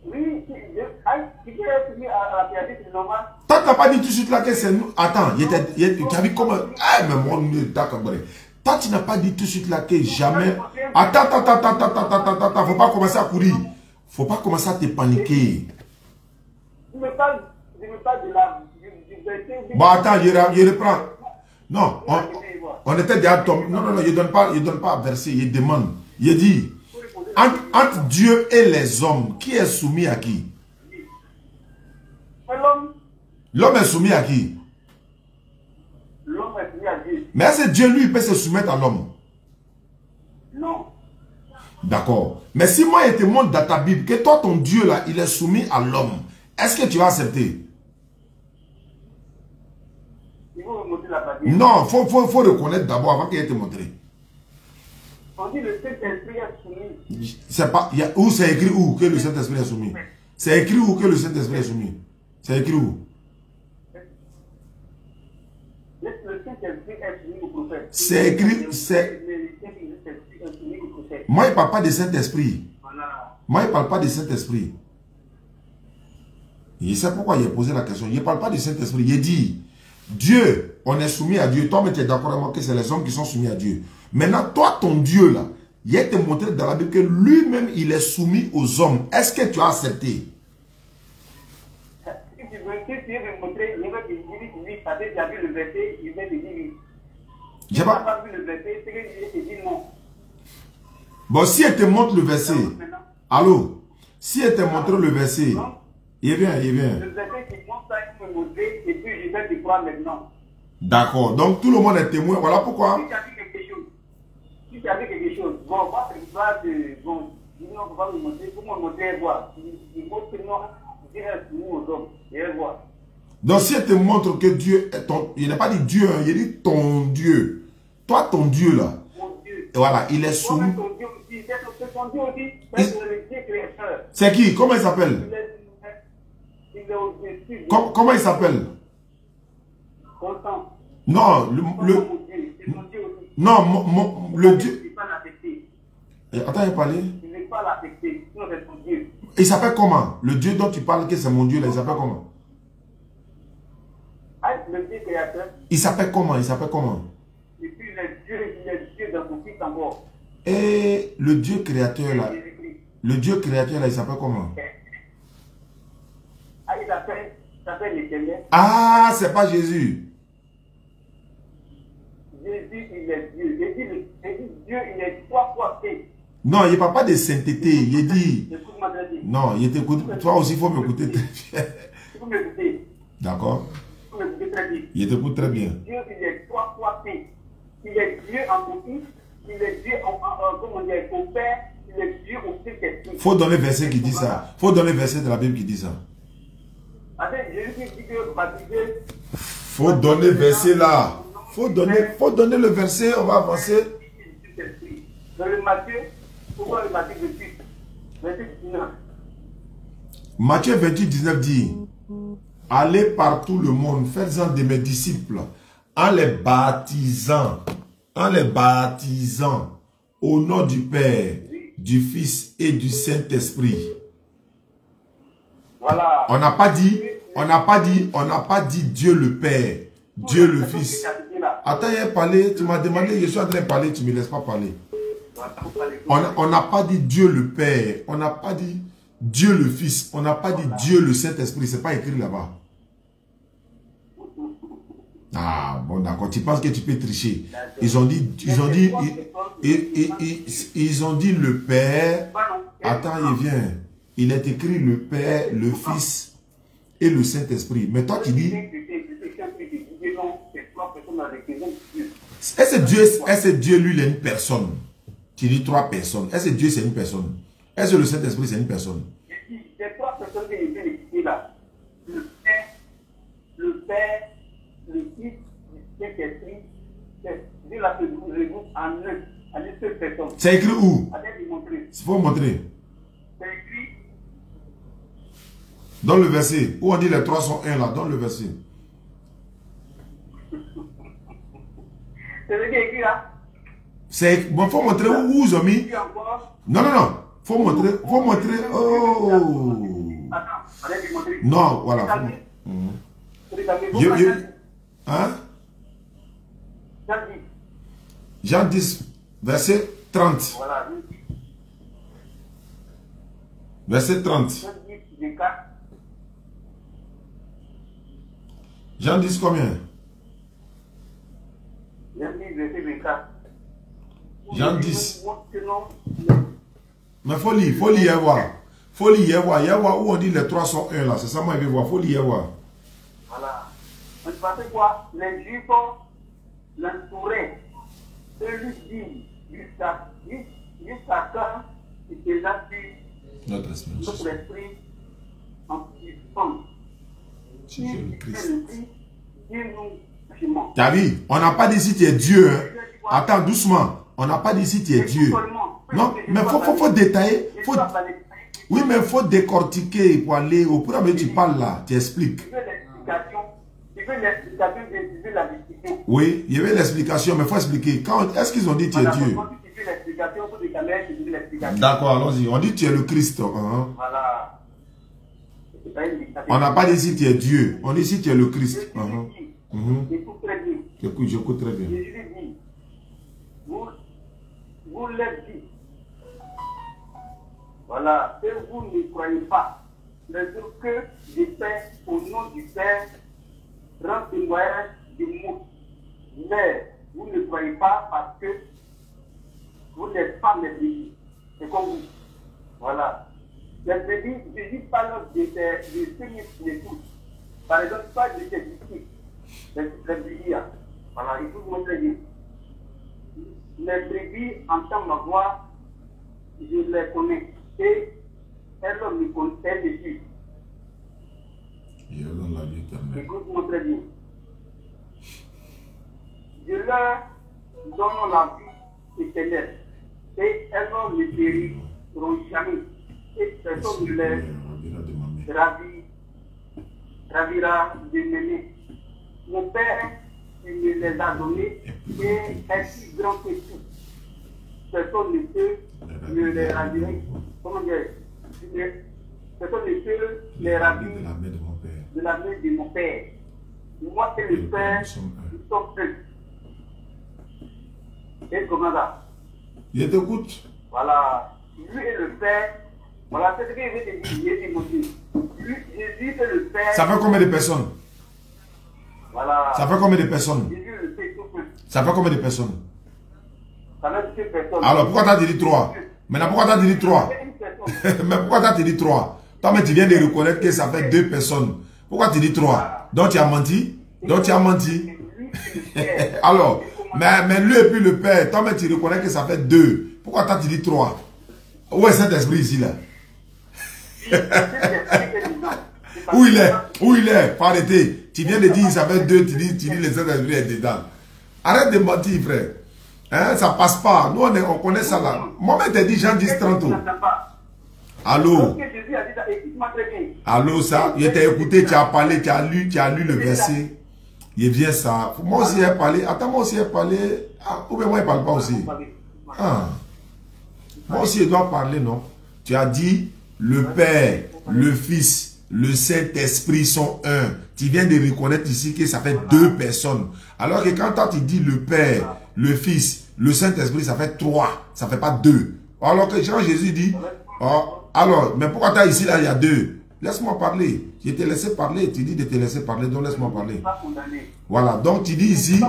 Oui, si peut être soumis à la créature, c'est normal. Toi, tu n'as pas dit tout de suite là que c'est nous. Attends, tu as vu comment. Ah, mais moi, d'accord. Toi, tu n'as pas dit tout de suite là que jamais. Attends, faut pas commencer à courir. Faut pas commencer à te paniquer. Je me parle de la. Bon, attends, je reprends. Non, on était déjà tombé. Non, je ne donne pas verset, je demande. Il dit, entre Dieu et les hommes, qui est soumis à qui? L'homme est soumis à qui? L'homme est soumis à Dieu. Mais est-ce que Dieu, lui, peut se soumettre à l'homme? Non. D'accord. Mais si moi, je te montre dans ta Bible que toi, ton Dieu, là, il est soumis à l'homme, est-ce que tu vas accepter? Il faut me montrer la partie. Non, faut reconnaître d'abord avant qu'il te montre. On dit le Saint-Esprit est soumis. C'est pas, où c'est écrit où que le Saint-Esprit est soumis? C'est écrit où que le Saint-Esprit est soumis? C'est écrit où? Le Saint-Esprit est soumis au prophète. C'est écrit, c'est... Moi, il ne parle pas de Saint-Esprit. Voilà. Moi, il ne parle pas de Saint-Esprit. Je sais pourquoi il a posé la question. Il ne parle pas de Saint-Esprit. Il dit, Dieu, on est soumis à Dieu. Toi, mais tu es d'accord avec moi que c'est les hommes qui sont soumis à Dieu. Maintenant, toi, ton Dieu, là, il a été montré dans la Bible que lui-même, il est soumis aux hommes. Est-ce que tu as accepté? Si tu veux me montrer, il va te dire oui, parce que tu as vu le verset, il va te dire oui. Si tu n'as pas vu le verset, c'est qu'il te dit non. Bon, si elle te montre le verset, allô, si elle te montre le verset, il vient. Le verset qui montre ça, il peut montrer, et puis je vais te croire maintenant. D'accord, donc tout le monde est témoin, voilà pourquoi. Si tu as vu quelque chose, bon, moi, c'est pas de, bon, non, on va me montrer, comment me montrer et voir. Il montre que non, Dieu est soumis aux hommes, et voir. Donc si elle te montre que Dieu est ton, il n'a pas dit Dieu, hein, il dit ton Dieu. Toi, ton Dieu là, et voilà, il est soumis. C'est qui? Comment il s'appelle? Comment il s'appelle? Non, Non, le Dieu... Il ne peut pas l'affecter. Attends, il parlait. Il ne peut pas l'affecter. Sinon, c'est ton Dieu. Il s'appelle comment? Le Dieu dont tu parles, que c'est mon Dieu, là, il s'appelle comment? Ah, le Dieu créateur. Il s'appelle comment? Il s'appelle comment? Et puis, il est Dieu dans son fils encore. Et le Dieu créateur, là, le Dieu créateur, là, il s'appelle comment? Ah, il s'appelle l'Éternel. Ah, c'est pas Jésus. Jésus, il est Dieu. Jésus, Dieu, il est 3 fois fait. Non, il ne parle pas de sainteté. Il dit... Écoute-moi très bien. Non, il t'écoute. Toi aussi, il faut m'écouter très bien. Il faut m'écouter. D'accord. Il faut m'écouter très bien. Il t'écoute très bien. Dieu, il est 3 fois fait. Il est Dieu en son Fils. Il est Dieu comment dire, au Père. Il est Dieu au Saint-Esprit. Faut donner le verset qui dit ça. Faut donner le verset de la Bible qui dit ça. Avec Jésus qui dit que baptiser. Faut donner le verset là. Faut donner le verset, on va avancer. Dans le Matthieu, pourquoi le Matthieu 28, verset 19. Matthieu 28, 19 dit: allez par tout le monde, faites-en de mes disciples, en les baptisant au nom du Père, du Fils et du Saint-Esprit. Voilà. On n'a pas dit Dieu le Père, Dieu le Fils. Attends, il a parlé, tu m'as demandé, je suis en train de parler, tu ne me laisses pas parler. On n'a pas dit Dieu le Père, on n'a pas dit Dieu le Fils, on n'a pas dit Dieu le Saint-Esprit, c'est pas écrit là-bas. Ah, bon d'accord, tu penses que tu peux tricher. Ils ont dit le Père. Attends, il vient. Il est écrit le Père, le Fils et le Saint-Esprit. Mais toi tu dis... Est-ce que Dieu, lui, il est une personne? Tu dis 3 personnes. Est-ce que Dieu, c'est une personne? Est-ce que le Saint-Esprit, c'est une personne? C'est 3 personnes que je viens d'expliquer là. Le Père, le Fils, le Saint-Esprit. Dieu l'a fait regroupe en un, une seule personne. C'est écrit où? Il faut montrer. C'est écrit. Dans le verset. Où on dit les 3 sont 1 là. Dans le verset. C'est ce qui est écrit là. C'est bon, faut montrer où ils ont mis. Non. Faut montrer. Oh. Non, voilà. Hein? Jean 10, verset 30. Voilà. Verset 30. Jean 10 combien? Jean 10. Mais faut lire et voir. Faut lire et voir où on dit les 3 sont 1 là. C'est ça moi je vais voir. Faut lire et voir. Voilà. On pensait quoi? Les Juifs l'entouraient. Eux lui disent jusqu'à quand il déjà sur notre esprit en suspens. Si Dieu le Christ. T'as vu? On n'a pas dit si tu es Dieu. Hein? Attends, doucement. On n'a pas dit si tu es Dieu. Non, mais faut détailler. Oui, mais il faut décortiquer pour aller au point où tu parles là. Tu expliques. Oui, il y avait l'explication, mais il faut expliquer. Est-ce qu'ils ont dit tu es Dieu? D'accord, allons-y. On dit tu es le Christ. Voilà. On n'a pas dit si tu es Dieu. On dit si tu es le Christ. J'écoute très bien. Vous l'êtes dit. Voilà. Et vous ne croyez pas. Mais que je fais au nom du Père, rend témoignage du mot. Mais vous ne croyez pas parce que vous n'êtes pas mes brebis. C'est comme vous. Voilà. Les brebis, Jésus parle de ses tous. Par exemple, pas de ses disciples. Les brebis, voilà, il faut vous montrer bien. Les brebis entendent ma voix, je les connais. Et elles me connaissent, elles me suivent. Écoute-moi très bien. Je leur donne la vie éternelle. Et elles ne périront jamais. Et personne ne les ravira de m'aimer. Mon Père il me les a donnés et est si grand que tout. Personne ne peut me les ravir. Comment dire? Personne ne peut les ravir de la main de mon Père. Moi et le Père, nous sommes un. Et comment ça? Je t'écoute. Voilà. Lui et le Père. Voilà, c'est ce que je vais te dire. Lui, Jésus et le Père. Ça fait combien de personnes? Voilà. Ça fait combien de personnes? Jésus et le Père, tout un. Ça fait combien de personnes? Ça fait 2 personnes. Alors pourquoi t'as dit 3? Maintenant pourquoi t'as dit 3? Mais pourquoi t'as dit 3? Toi mais tu viens de reconnaître que ça fait 2 personnes. Pourquoi tu dis 3? Donc tu as menti? Donc tu as menti? Alors, mais lui et puis le Père, toi mais tu reconnais que ça fait 2. Pourquoi t'as dit 3? Où est cet esprit ici là? Où il est? Où il est? Faut arrêter. Tu viens de dire ça fait 2, tu dis le Saint-Esprit est dedans. Arrête de mentir, frère. Hein, ça passe pas. Nous on connaît ça là. Moi-même t'ai dit Jean 10, 30. Allô? Allô, ça? Je t'ai écouté, tu as parlé, tu as lu le verset. Il vient ça. Moi aussi j'ai parlé. Attends, moi aussi j'ai parlé. Ah, ou bien moi je parle pas aussi. Ah. Moi aussi je dois parler, non? Tu as dit le Père, le Fils, le Saint-Esprit sont un. Tu viens de reconnaître ici que ça fait 2 personnes. Alors que quand toi tu dis le Père, le Fils, le Saint-Esprit, ça fait 3. Ça fait pas 2. Alors que quand Jésus dit, oh, alors, mais pourquoi tu as ici là, il y a 2? Laisse-moi parler. Je t'ai laissé parler. Tu dis de te laisser parler, donc laisse-moi parler. Voilà, donc tu dis ici,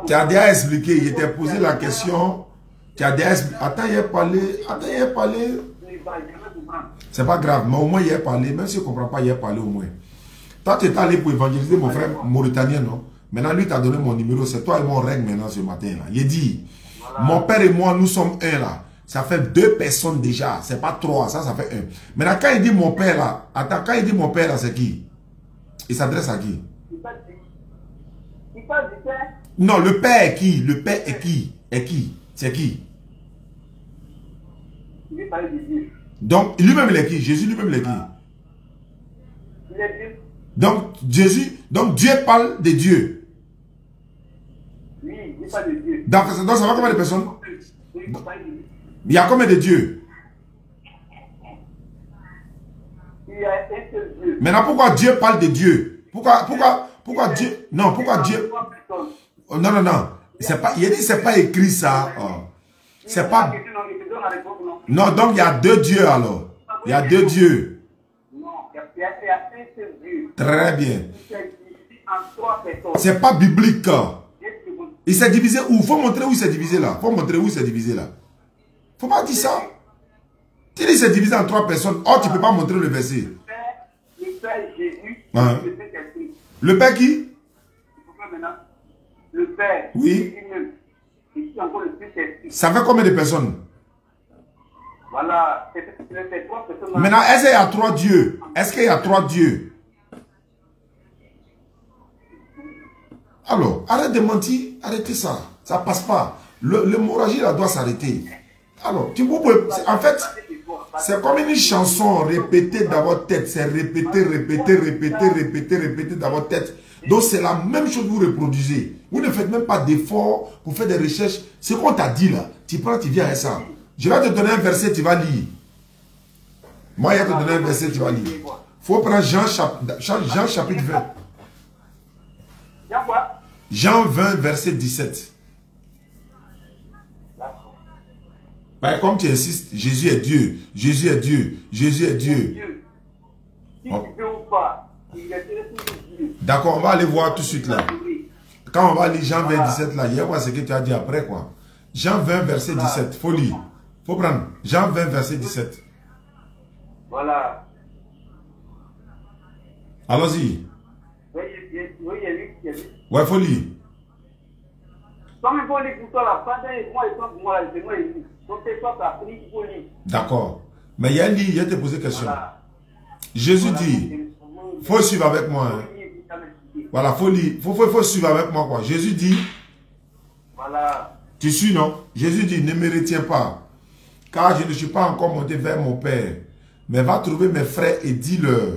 tu as déjà expliqué, je t'ai posé la question. Tu as déjà expliqué. Attends, il a parlé. C'est pas grave, mais au moins il a parlé. Même si je ne comprends pas, il a parlé au moins. Toi, tu es allé pour évangéliser mon frère mauritanien, non? Maintenant, lui t'a donné mon numéro. C'est toi et mon règne maintenant ce matin. Là. Il dit, mon père et moi, nous sommes un là. Ça fait 2 personnes déjà. C'est pas 3, ça fait 1. Maintenant, quand il dit mon père là, attends, quand il dit mon père là, c'est qui? Il s'adresse à qui? Il parle du père. Non, le père est qui? Le père est qui? Est qui? C'est qui? Il parle de Dieu. Donc, lui-même il est qui? Jésus lui-même il est qui? Il est Dieu. Donc, Dieu parle de Dieu. Oui, il parle de Dieu. Donc ça va combien de personnes? Il y a combien de dieux? Il y a un seul Dieu. Maintenant, pourquoi Dieu parle de Dieu? Pourquoi Dieu? Non, pourquoi Dieu? Oh, non. C'est pas, il a dit c'est pas écrit ça. Oh. C'est pas. Non, donc il y a 2 dieux alors. Il y a 2 dieux. Non, il y a un seul Dieu. Très bien. C'est pas biblique. Il s'est divisé où? Il faut montrer où il s'est divisé là. Faut montrer où il s'est divisé là. Faut pas dire ça. Tu dis c'est divisé en 3 personnes. Oh, tu peux pas montrer le verset. Le Père Jésus. Hein? Le Père qui? Le Père. Oui. Ça fait combien de personnes? Voilà. C'est 3 personnes. Maintenant, est-ce qu'il y a 3 dieux? Est-ce qu'il y a 3 dieux? Alors, arrête de mentir. Arrêtez ça. Ça passe pas. L'hémorragie là doit s'arrêter. Alors, en fait, c'est comme une chanson répétée dans votre tête. C'est répété dans votre tête. Donc, c'est la même chose que vous reproduisez. Vous ne faites même pas d'effort pour faire des recherches. Ce qu'on t'a dit là, tu prends, tu viens avec ça. Je vais te donner un verset, tu vas lire. Moi, je vais te donner un verset, tu vas lire. Il faut prendre Jean chapitre 20. Jean 20, verset 17. Ben, comme tu insistes, Jésus est Dieu. Jésus est Dieu. Jésus est Dieu. Oh. D'accord, on va aller voir tout de suite là. Quand on va lire Jean 20, 17 là, il y a quoi ce que tu as dit après quoi. Jean 20, verset 17. Faut lire. Faut prendre. Jean 20, verset 17. Voilà. Allons-y. Ouais, faut lire. D'accord. Mais il y a un livre, il y a te poser question. Voilà. Jésus dit, il faut suivre avec moi. Hein. Voilà, faut lire. Faut suivre avec moi quoi. Jésus dit, voilà. Tu suis non? Jésus dit, ne me retiens pas, car je ne suis pas encore monté vers mon Père. Mais va trouver mes frères et dis-leur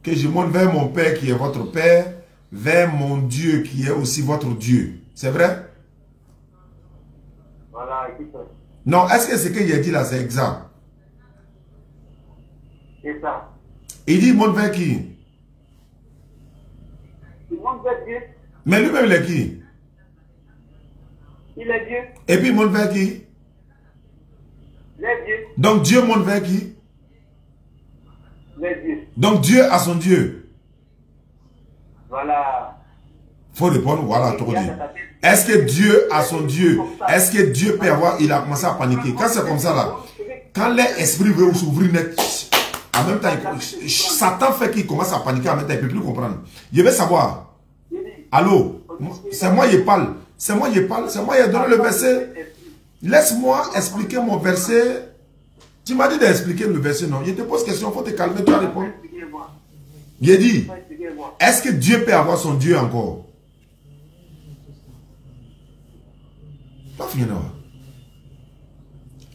que je monte vers mon Père qui est votre Père, vers mon Dieu qui est aussi votre Dieu. C'est vrai? Voilà, écoute. Non, est-ce que ce qu'il a dit là, c'est exact? C'est ça. Il dit, il monte vers qui? Il monte vers Dieu. Mais lui-même, il est qui? Il est Dieu. Et puis, il monte vers qui? Les dieux. Donc, Dieu monte vers qui? Les dieux. Donc, Dieu a son Dieu. Voilà. Il faut répondre, voilà, tout dit. Est-ce que Dieu a son Dieu? Est-ce que Dieu peut avoir... Il a commencé à paniquer. Quand c'est comme ça, là, quand l'esprit veut s'ouvrir net, en même temps, Satan fait qu'il commence à paniquer, en même temps, il ne peut plus comprendre. Je veux savoir. Allô? C'est moi qui parle. C'est moi qui parle. C'est moi qui ai donné le verset. Laisse-moi expliquer mon verset. Tu m'as dit d'expliquer le verset, non? Je te pose question, il faut te calmer, tu vas répondre. J'ai dit, est-ce que Dieu peut avoir son Dieu encore? Pas fini, non.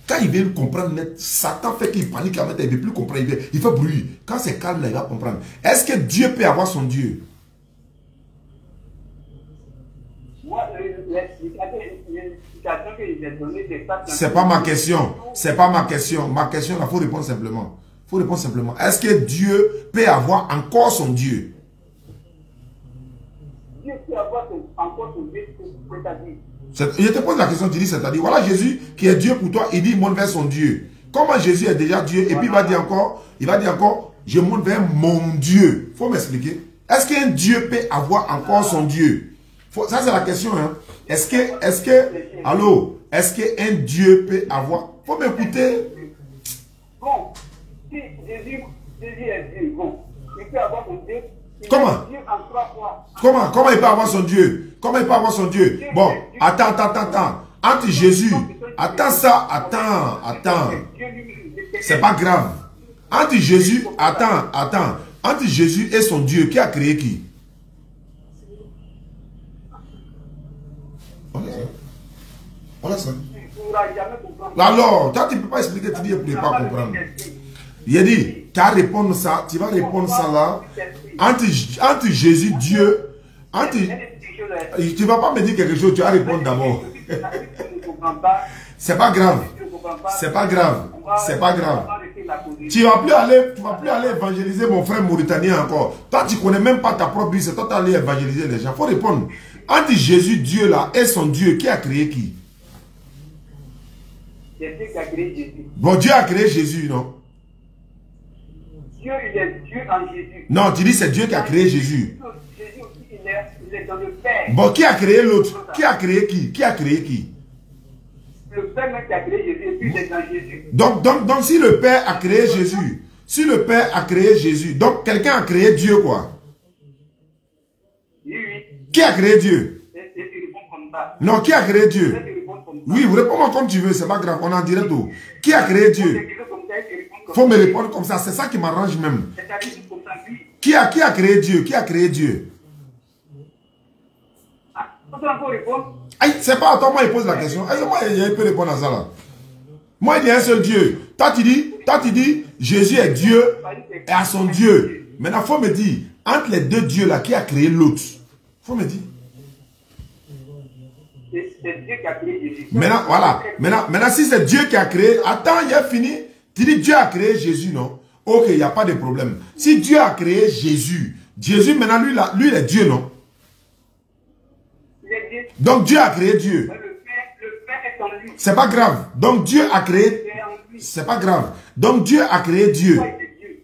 Quand il vient comprendre net, Satan fait qu'il panique, il ne veut plus comprendre, il fait bruit. Quand c'est calme, là, il va comprendre. Est-ce que Dieu peut avoir son Dieu? C'est pas ma question. C'est pas ma question. Ma question, il faut répondre simplement. Il faut répondre simplement. Est-ce que Dieu peut avoir encore son Dieu? Dieu peut avoir encore son Dieu, c'est-à-dire. Je te pose la question, tu dis c'est-à-dire. Voilà Jésus qui est Dieu pour toi, il dit il monte vers son Dieu. Comment Jésus est déjà Dieu? Et puis il va dire encore, je monte vers mon Dieu. Il faut m'expliquer. Est-ce qu'un Dieu peut avoir encore son Dieu? Ça c'est la question. Hein? Est-ce qu'un Dieu peut avoir... Faut m'écouter. Bon, si Jésus est Dieu, bon, il peut avoir son Dieu. Comment? Dieu en 3 fois. Comment il peut avoir son Dieu? Comment il peut avoir son Dieu? Bon, attends. Entre Jésus, attends. C'est pas grave. Entre Jésus, attends. Entre Jésus et son Dieu, qui a créé qui? Voilà ça. Alors, toi tu ne peux pas expliquer, tu dis que tu ne peux pas comprendre. Il a dit, tu vas répondre ça là. Entre Jésus, Dieu, tu ne vas pas me dire quelque chose, tu vas répondre d'abord. C'est pas grave. Tu ne vas plus aller évangéliser mon frère mauritanien encore. Toi, tu ne connais même pas ta propre vie, c'est toi qui aller évangéliser les gens. Il faut répondre. Entre Jésus, Dieu là, et son Dieu, qui a créé qui? C'est Dieu qui a créé Jésus. Bon, Dieu a créé Jésus, non? Dieu, il est Dieu en Jésus. Non, tu dis c'est Dieu qui a créé Jésus. Jésus aussi, il est dans le Père. Bon, qui a créé l'autre? Qui a créé qui? Qui a créé qui? Le Père même qui a créé Jésus, et puis il est dans Jésus. Donc si le Père a créé Jésus, donc quelqu'un a créé Dieu, quoi? Oui. Qui a créé Dieu? Et tu réponds comme ça. Non, qui a créé Dieu? Oui, vous répondez comme tu veux, c'est pas grave, on en dirait tout. Qui a créé Dieu? Faut me répondre comme ça, c'est ça qui m'arrange même. Qui a créé Dieu? Qui a créé Dieu? C'est pas à toi, moi il pose la question. Est-ce que moi il peut répondre à ça là? Moi il y a un seul Dieu. Toi tu dis Jésus est Dieu et à son Dieu. Maintenant il faut me dire, entre les deux dieux là, qui a créé l'autre? Faut me dire. C'est Dieu qui a créé Jésus. Maintenant, voilà. Maintenant, si c'est Dieu qui a créé, attends, il a fini. Tu dis Dieu a créé Jésus, non? Ok, il n'y a pas de problème. Si Dieu a créé Jésus, maintenant, lui, il est Dieu, non? Il est Dieu. Donc, Dieu a créé Dieu. Le Père est en lui. C'est pas grave. Donc, Dieu a créé... C'est pas grave. Donc, Dieu a créé Dieu.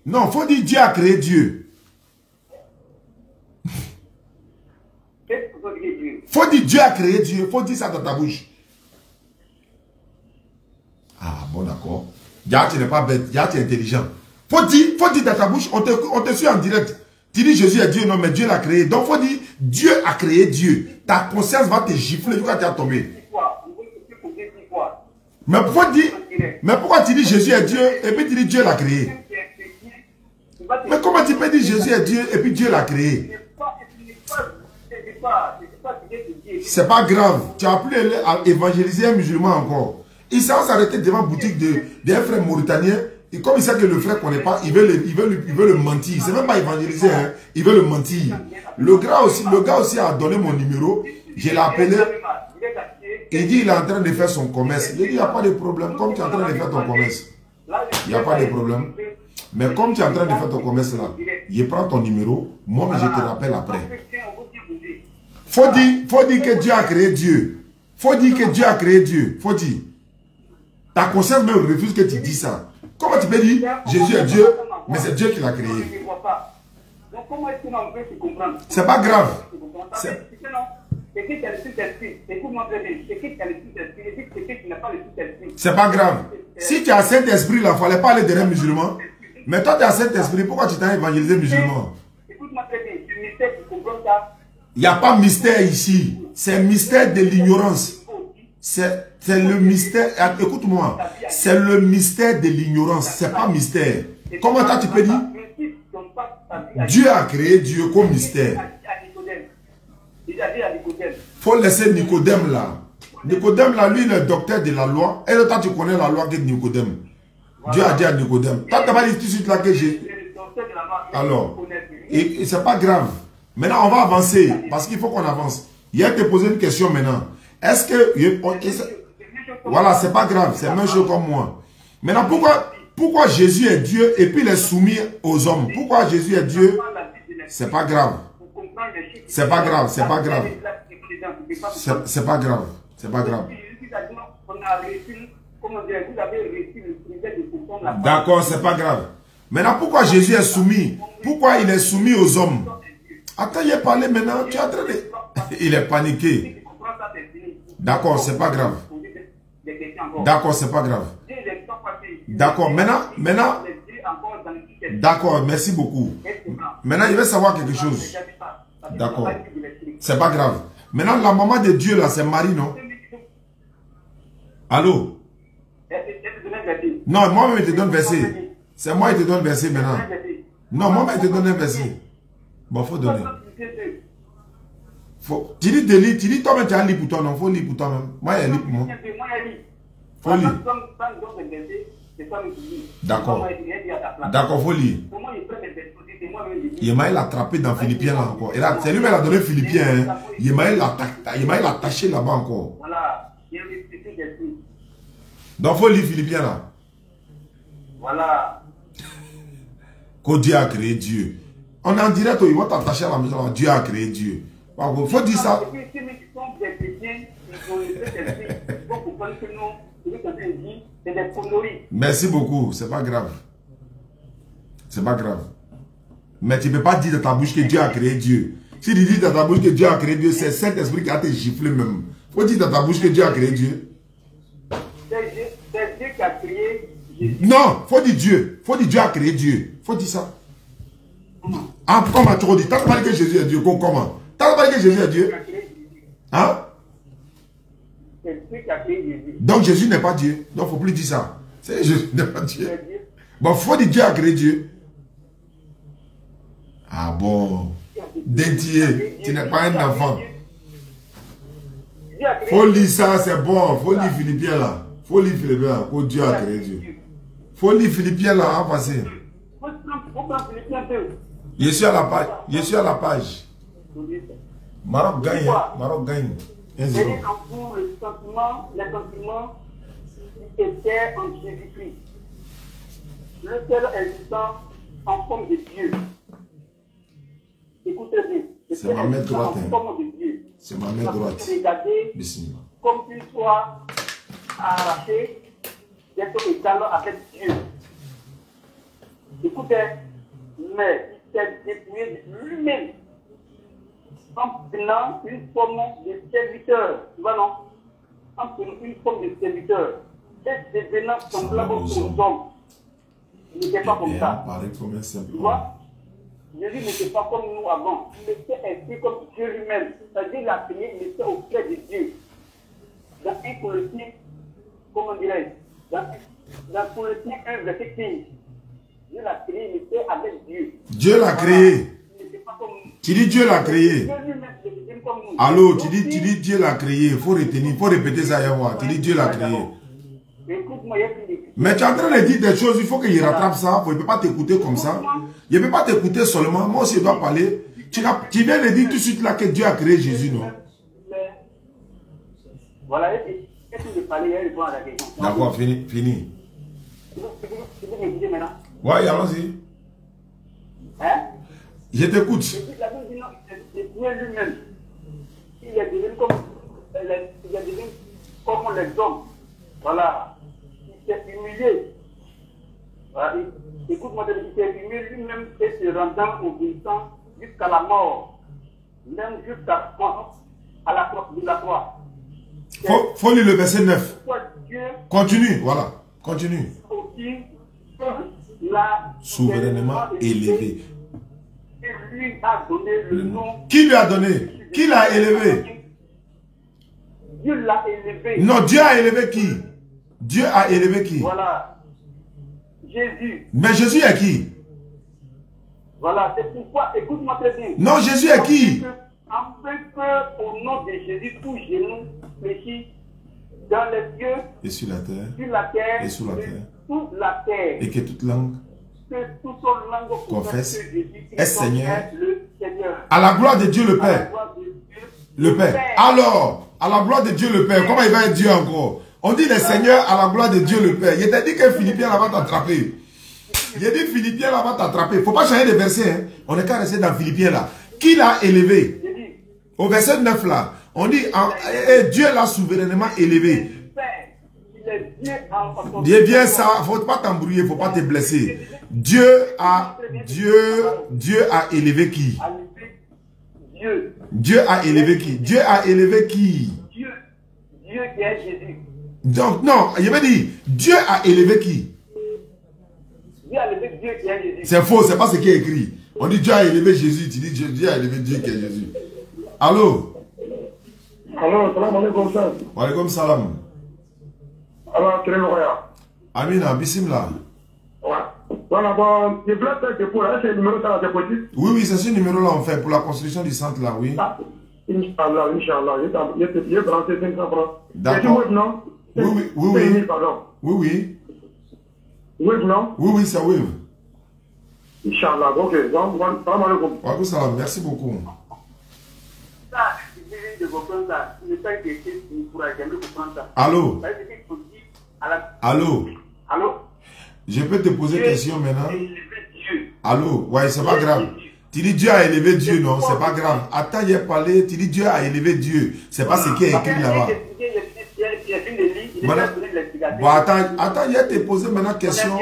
Non, il faut dire Dieu a créé Dieu. Faut dire Dieu a créé Dieu. Faut dire ça dans ta bouche. Ah, bon, d'accord. Déjà, tu n'es pas bête. Déjà, tu es intelligent. Faut dire dans ta bouche. On te suit en direct. Tu dis Jésus est Dieu. Non, mais Dieu l'a créé. Donc, faut dire Dieu a créé Dieu. Ta conscience va te gifler quand tu as tombé. Mais pourquoi tu dis Jésus est Dieu et puis tu dis Dieu l'a créé? Mais comment tu peux dire Jésus est Dieu et puis Dieu l'a créé? C'est pas grave. Tu as pu aller évangéliser un musulman encore. Il s'est arrêté devant la boutique d'un frère mauritanien Et comme il sait que le frère ne connaît pas, il veut le mentir. C'est même pas évangéliser, hein. Il veut le mentir. Le gars aussi a donné mon numéro. Je l'ai appelé. Il dit il est en train de faire son commerce. Je lui ai dit, il n'y a pas de problème. Comme tu es en train de faire ton commerce, il n'y a pas de problème. Mais comme tu es en train de faire ton commerce là, je prends ton numéro. Moi, je te rappelle après. Faut dire que Dieu a créé Dieu. Faut dire que Dieu a créé Dieu. Faut dire. Ta conscience me refuse que tu dis ça. Comment tu peux dire Jésus est Dieu, mais c'est Dieu qui l'a créé? C'est pas grave. C'est pas grave. Si tu as Saint-Esprit là, il ne fallait pas aller derrière musulman. Mais toi tu as Saint-Esprit, pourquoi tu t'as évangélisé musulman? Il n'y a pas mystère ici. C'est mystère de l'ignorance. C'est le mystère. Écoute-moi. C'est le mystère de l'ignorance. C'est pas mystère. Comment toi tu peux dire Dieu a créé Dieu comme mystère? Faut laisser Nicodème là. Nicodème là, lui, il est docteur de la loi. Et toi, tu connais la loi de Nicodème. Dieu a dit à Nicodème. Toi, tu n'as pas dit tout de suite là que j'ai. Alors, et c'est pas grave. Maintenant, on va avancer. Parce qu'il faut qu'on avance. Il a te posé une question maintenant. Est-ce que... Voilà, c'est pas grave. C'est la même chose comme moi. Maintenant, pourquoi Jésus est Dieu et puis il est soumis aux hommes? Pourquoi Jésus est Dieu? C'est pas grave. C'est pas grave. C'est pas grave. C'est pas grave. C'est pas grave. D'accord, c'est pas grave. Maintenant, pourquoi Jésus est soumis? Pourquoi il est soumis aux hommes? Attends, il est parlé maintenant. Tu es en train de... Il est paniqué. D'accord, c'est pas grave. D'accord, c'est pas grave. D'accord, maintenant... D'accord, merci beaucoup. Maintenant, il veut savoir quelque chose. D'accord. C'est pas grave. Maintenant, la maman de Dieu, là, c'est Marie, non? Allô? Non, moi-même, il te donne verset. C'est moi qui te donne verset maintenant. Non, moi-même, il te donne un verset. Bon, faut donner. Tu dis de lire, tu dis toi-même, tu as lu pour toi, non? Faut lire pour toi-même. Moi, il y a lu pour moi. Faut lire. D'accord. D'accord, faut lire. Il m'a attrapé dans Philippiens là encore. C'est lui qui a donné Philippiens. Hein. Il m'a attaché là-bas encore. Donc, faut lire Philippiens là. Voilà. Que Dieu a créé Dieu. On est en direct, ils vont t'attacher à la maison. Dieu a créé Dieu. Il faut dire ça. Merci beaucoup, c'est pas grave. C'est pas grave. Mais tu ne peux pas dire de ta bouche que Dieu a créé Dieu. Si tu dis de ta bouche que Dieu a créé Dieu, c'est Saint-Esprit qui a te giflé même. Faut dire de ta bouche que Dieu a créé Dieu. C'est Dieu qui a créé Jésus. Non, faut dire Dieu. Faut dire Dieu a créé Dieu. Faut dire ça. Ah, comment tu dis? T'as pas dit que Jésus est Dieu? Comment? T'as pas dit que Jésus est Dieu? Hein? Donc Jésus n'est pas Dieu. Donc il ne faut plus dire ça. C'est Jésus n'est pas Dieu. Bon, il faut dire Dieu a créé Dieu. Ah bon. Dédié. Tu n'es pas un enfant. Faut lire ça, c'est bon. Faut lire Philippiens là. Faut lire Philippiens là. Que Dieu a créé Dieu. Faut lire Philippiens là, à passer. Je suis à la page. Je suis à la page. Maroc gagne. Maroc gagne. 1-0. Les sentiments qui étaient en Jésus-Christ. Le seul existant en forme de Dieu. Écoutez bien. C'est ma main droite. En forme de Dieu. C'est ma main droite. Bismillah. Comme une fois arraché d'être égal avec Dieu. Écoutez, mais il s'est dépouillé de lui-même en prenant une forme de serviteur. Tu vois, non? En prenant une forme de serviteur. Et devenant semblable aux hommes. Il n'était pas comme ça. Tu vois? Jésus n'était pas comme nous avant. Il était écrit comme Dieu lui-même. C'est-à-dire qu'il a créé, il était auprès de Dieu. Dans 1 Corinthiens, comment dirais-je? Dans Corinthiens 1, verset 15. Dieu l'a créé, il était avec Dieu. Dieu l'a créé. Tu dis Dieu l'a créé. Allô, tu dis Dieu l'a créé. Il faut retenir, il faut répéter ça et voir. Tu dis Dieu l'a créé. Écoute-moi, il y a plus de... Mais tu es en train de dire des choses, il faut qu'il rattrape ça. Il ne peut pas t'écouter comme ça. Il ne peut pas t'écouter seulement. Moi aussi, je dois parler. Tu viens de dire tout de suite là que Dieu a créé Jésus, non? Voilà, est-ce que de parler, il répond à la question. D'accord, fini. Tu peux m'écouter maintenant? Oui, allons-y. Hein? Je t'écoute. La Bible dit non, c'est Dieu lui-même. Il est devenu comme les hommes. Voilà. Il s'est humilié. Voilà. Écoute-moi, il s'est humilié lui-même et se rendant obéissant jusqu'à la mort. Même jusqu'à la mort à la croix de la croix. Faut lire le verset 9. Dieu Continue, voilà. Continue. aussi l'a Souverainement élevé. Et lui a donné le nom. Qui lui a donné? Qui l'a élevé? Dieu l'a élevé. Non, Dieu a élevé qui? Dieu a élevé qui? Voilà. Jésus. Mais Jésus est qui? Voilà, c'est pourquoi, écoute-moi très bien. Non, Jésus est qui? Afin que, au nom de Jésus, tout genou fléchit dans les cieux, Et sur la terre. sur la terre, Et sous la terre. sous la terre. Et que toute langue Que toute son langue confesse que Jésus est Seigneur. le Seigneur. À la gloire de Dieu le À la Père. gloire de Dieu, Le Père. Alors, à la gloire de Dieu le Père, comment il va être Dieu encore? On dit le Seigneur à la gloire de Dieu le Père. Il t'a dit que Philippiens là va t'attraper. Il a dit Philippiens là va t'attraper. Il ne faut pas changer de verset. Hein. On est qu'à rester dans Philippiens là. Qui l'a élevé? Au verset 9 là, on dit Dieu l'a souverainement élevé. Dis bien ça, il ne faut pas t'embrouiller, il ne faut pas te blesser. Dieu a élevé qui? Dieu a élevé qui? Dieu a élevé qui? Dieu qui est Jésus. Donc non, je veux dire, Dieu a élevé qui? Dieu a élevé Dieu qui est Jésus. C'est faux, c'est pas ce qui est écrit. On dit Dieu a élevé Jésus, tu dis Dieu a élevé Dieu qui est Jésus. Allô? Alors, salam alaikum. Wa alaikum salam. Alors, quel est le royaume? Amina, bismillah. Ouais. Voilà, bon, je voulais faire des pour là, c'est le numéro ça, c'est possible? Oui, c'est ce numéro-là, on fait pour la construction du centre là, oui. Ah, Inch'Allah, Inch'Allah. Il est branché 500 francs. D'accord. C'est non? Oui. Pardon. Oui. Wave, non? Oui, c'est Wave. Inch'Allah, ok. Donc, salam alaikum. Wa alaikum salam, merci beaucoup. Ça, je vais comprendre ça. Il n'est pas été pour jamais comprendre ça. Allô? Allô? Allô? Je peux te poser une question maintenant? Dieu. Allô? Ouais, c'est pas grave. Tu dis Dieu a élevé Dieu, non? C'est pas grave. Attends, il a parlé, tu dis Dieu a élevé Dieu. C'est pas ce qui est écrit là-bas. Bon, attends, il a te posé maintenant question.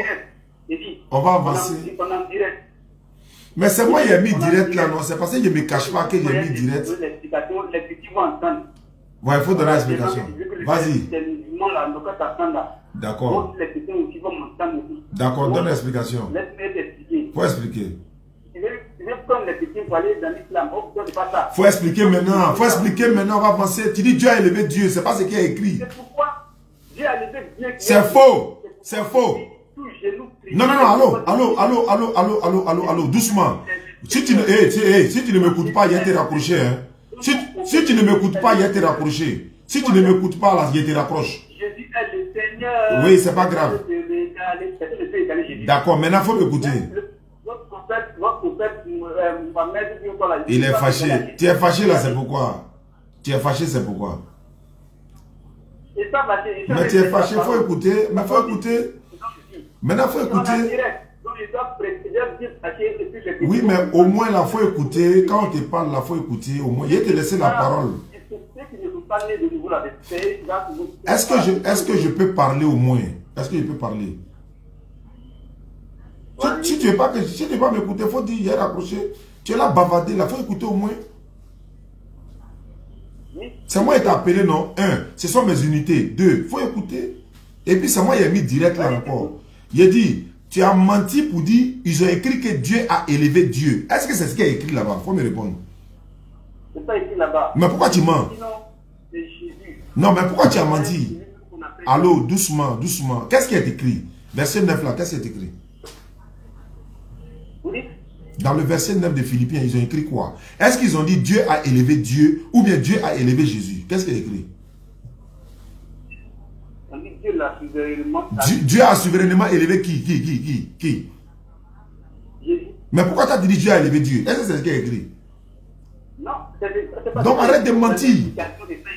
On va avancer. Mais c'est moi qui ai mis direct là, non? C'est parce que je ne me cache pas que j'ai mis direct. Ouais, il faut donner l'explication. Vas-y. D'accord. D'accord, donne l'explication. Faut expliquer. Faut expliquer maintenant. Faut expliquer maintenant, on va avancer. Tu dis Dieu a élevé Dieu, c'est pas ce qui est écrit. C'est faux. C'est faux. Non, allô, doucement. Si tu ne m'écoutes pas, il y a été rapproché. Hein. Si tu ne m'écoutes pas, il y a été rapproché. Si tu ne m'écoutes pas, là, il y a été rapproché. Oui, c'est pas grave. D'accord, maintenant, il faut m'écouter. Il est fâché. Tu es fâché là, c'est pourquoi? Tu es fâché, c'est pourquoi? Mais tu es fâché, il faut écouter. Mais il faut écouter. Maintenant, il faut écouter. Oui, mais au moins, là, il faut écouter. Quand on te parle, là, il faut écouter. Au moins, il te laisser la parole. Est-ce que je peux parler au moins? Est-ce que je peux parler? Si tu ne veux pas m'écouter, il faut dire, il est rapproché. Tu es là bavardé, là, il faut écouter au moins. C'est moi qui t'ai appelé, non? 1, ce sont mes unités. 2, il faut écouter. Et puis c'est moi qui ai mis direct là encore. Il a dit, tu as menti pour dire, ils ont écrit que Dieu a élevé Dieu. Est-ce que c'est ce qui est écrit là-bas? Il faut me répondre. C'est pas écrit là-bas. Mais pourquoi tu mens? Non, mais pourquoi tu as menti? Allô, doucement, doucement. Qu'est-ce qui est écrit? Verset 9 là, qu'est-ce qui est écrit? Dans le verset 9 de Philippiens, ils ont écrit quoi? Est-ce qu'ils ont dit Dieu a élevé Dieu ou bien Dieu a élevé Jésus? Qu'est-ce qui est écrit? On dit Dieu l'a souverainement. Dieu a souverainement élevé qui? Jésus. Mais pourquoi tu as dit Dieu a élevé Dieu? Est-ce que c'est ce qui est écrit? Non, c'est pas. Donc arrête de mentir.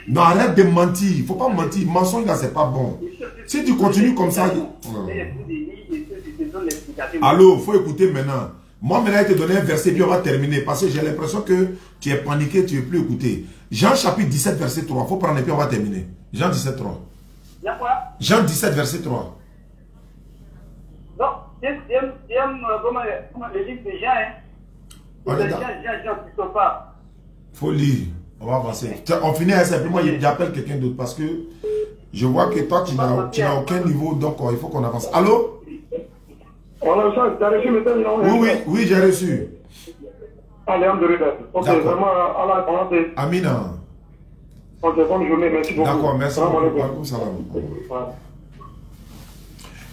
Non, arrête de mentir. Il ne faut pas mentir. Mensonge là, c'est pas bon. Si tu continues comme ça. Allô, il faut écouter maintenant. Moi, maintenant, il te donne un verset, puis on va terminer. Parce que j'ai l'impression que tu es paniqué, tu ne veux plus écouter. Jean chapitre 17, verset 3. Il faut prendre et puis on va terminer. Jean 17, 3. Jean 17, verset 3. Non, comment le livre de Jean, Jean, qui sont pas. Il faut lire. On va avancer. On finit simplement, j'appelle quelqu'un d'autre parce que je vois que toi, tu n'as aucun niveau, donc il faut qu'on avance. Allô? Oui, j'ai reçu. Ok, vraiment, Amina. Ok, bonne journée, merci beaucoup. D'accord, merci beaucoup.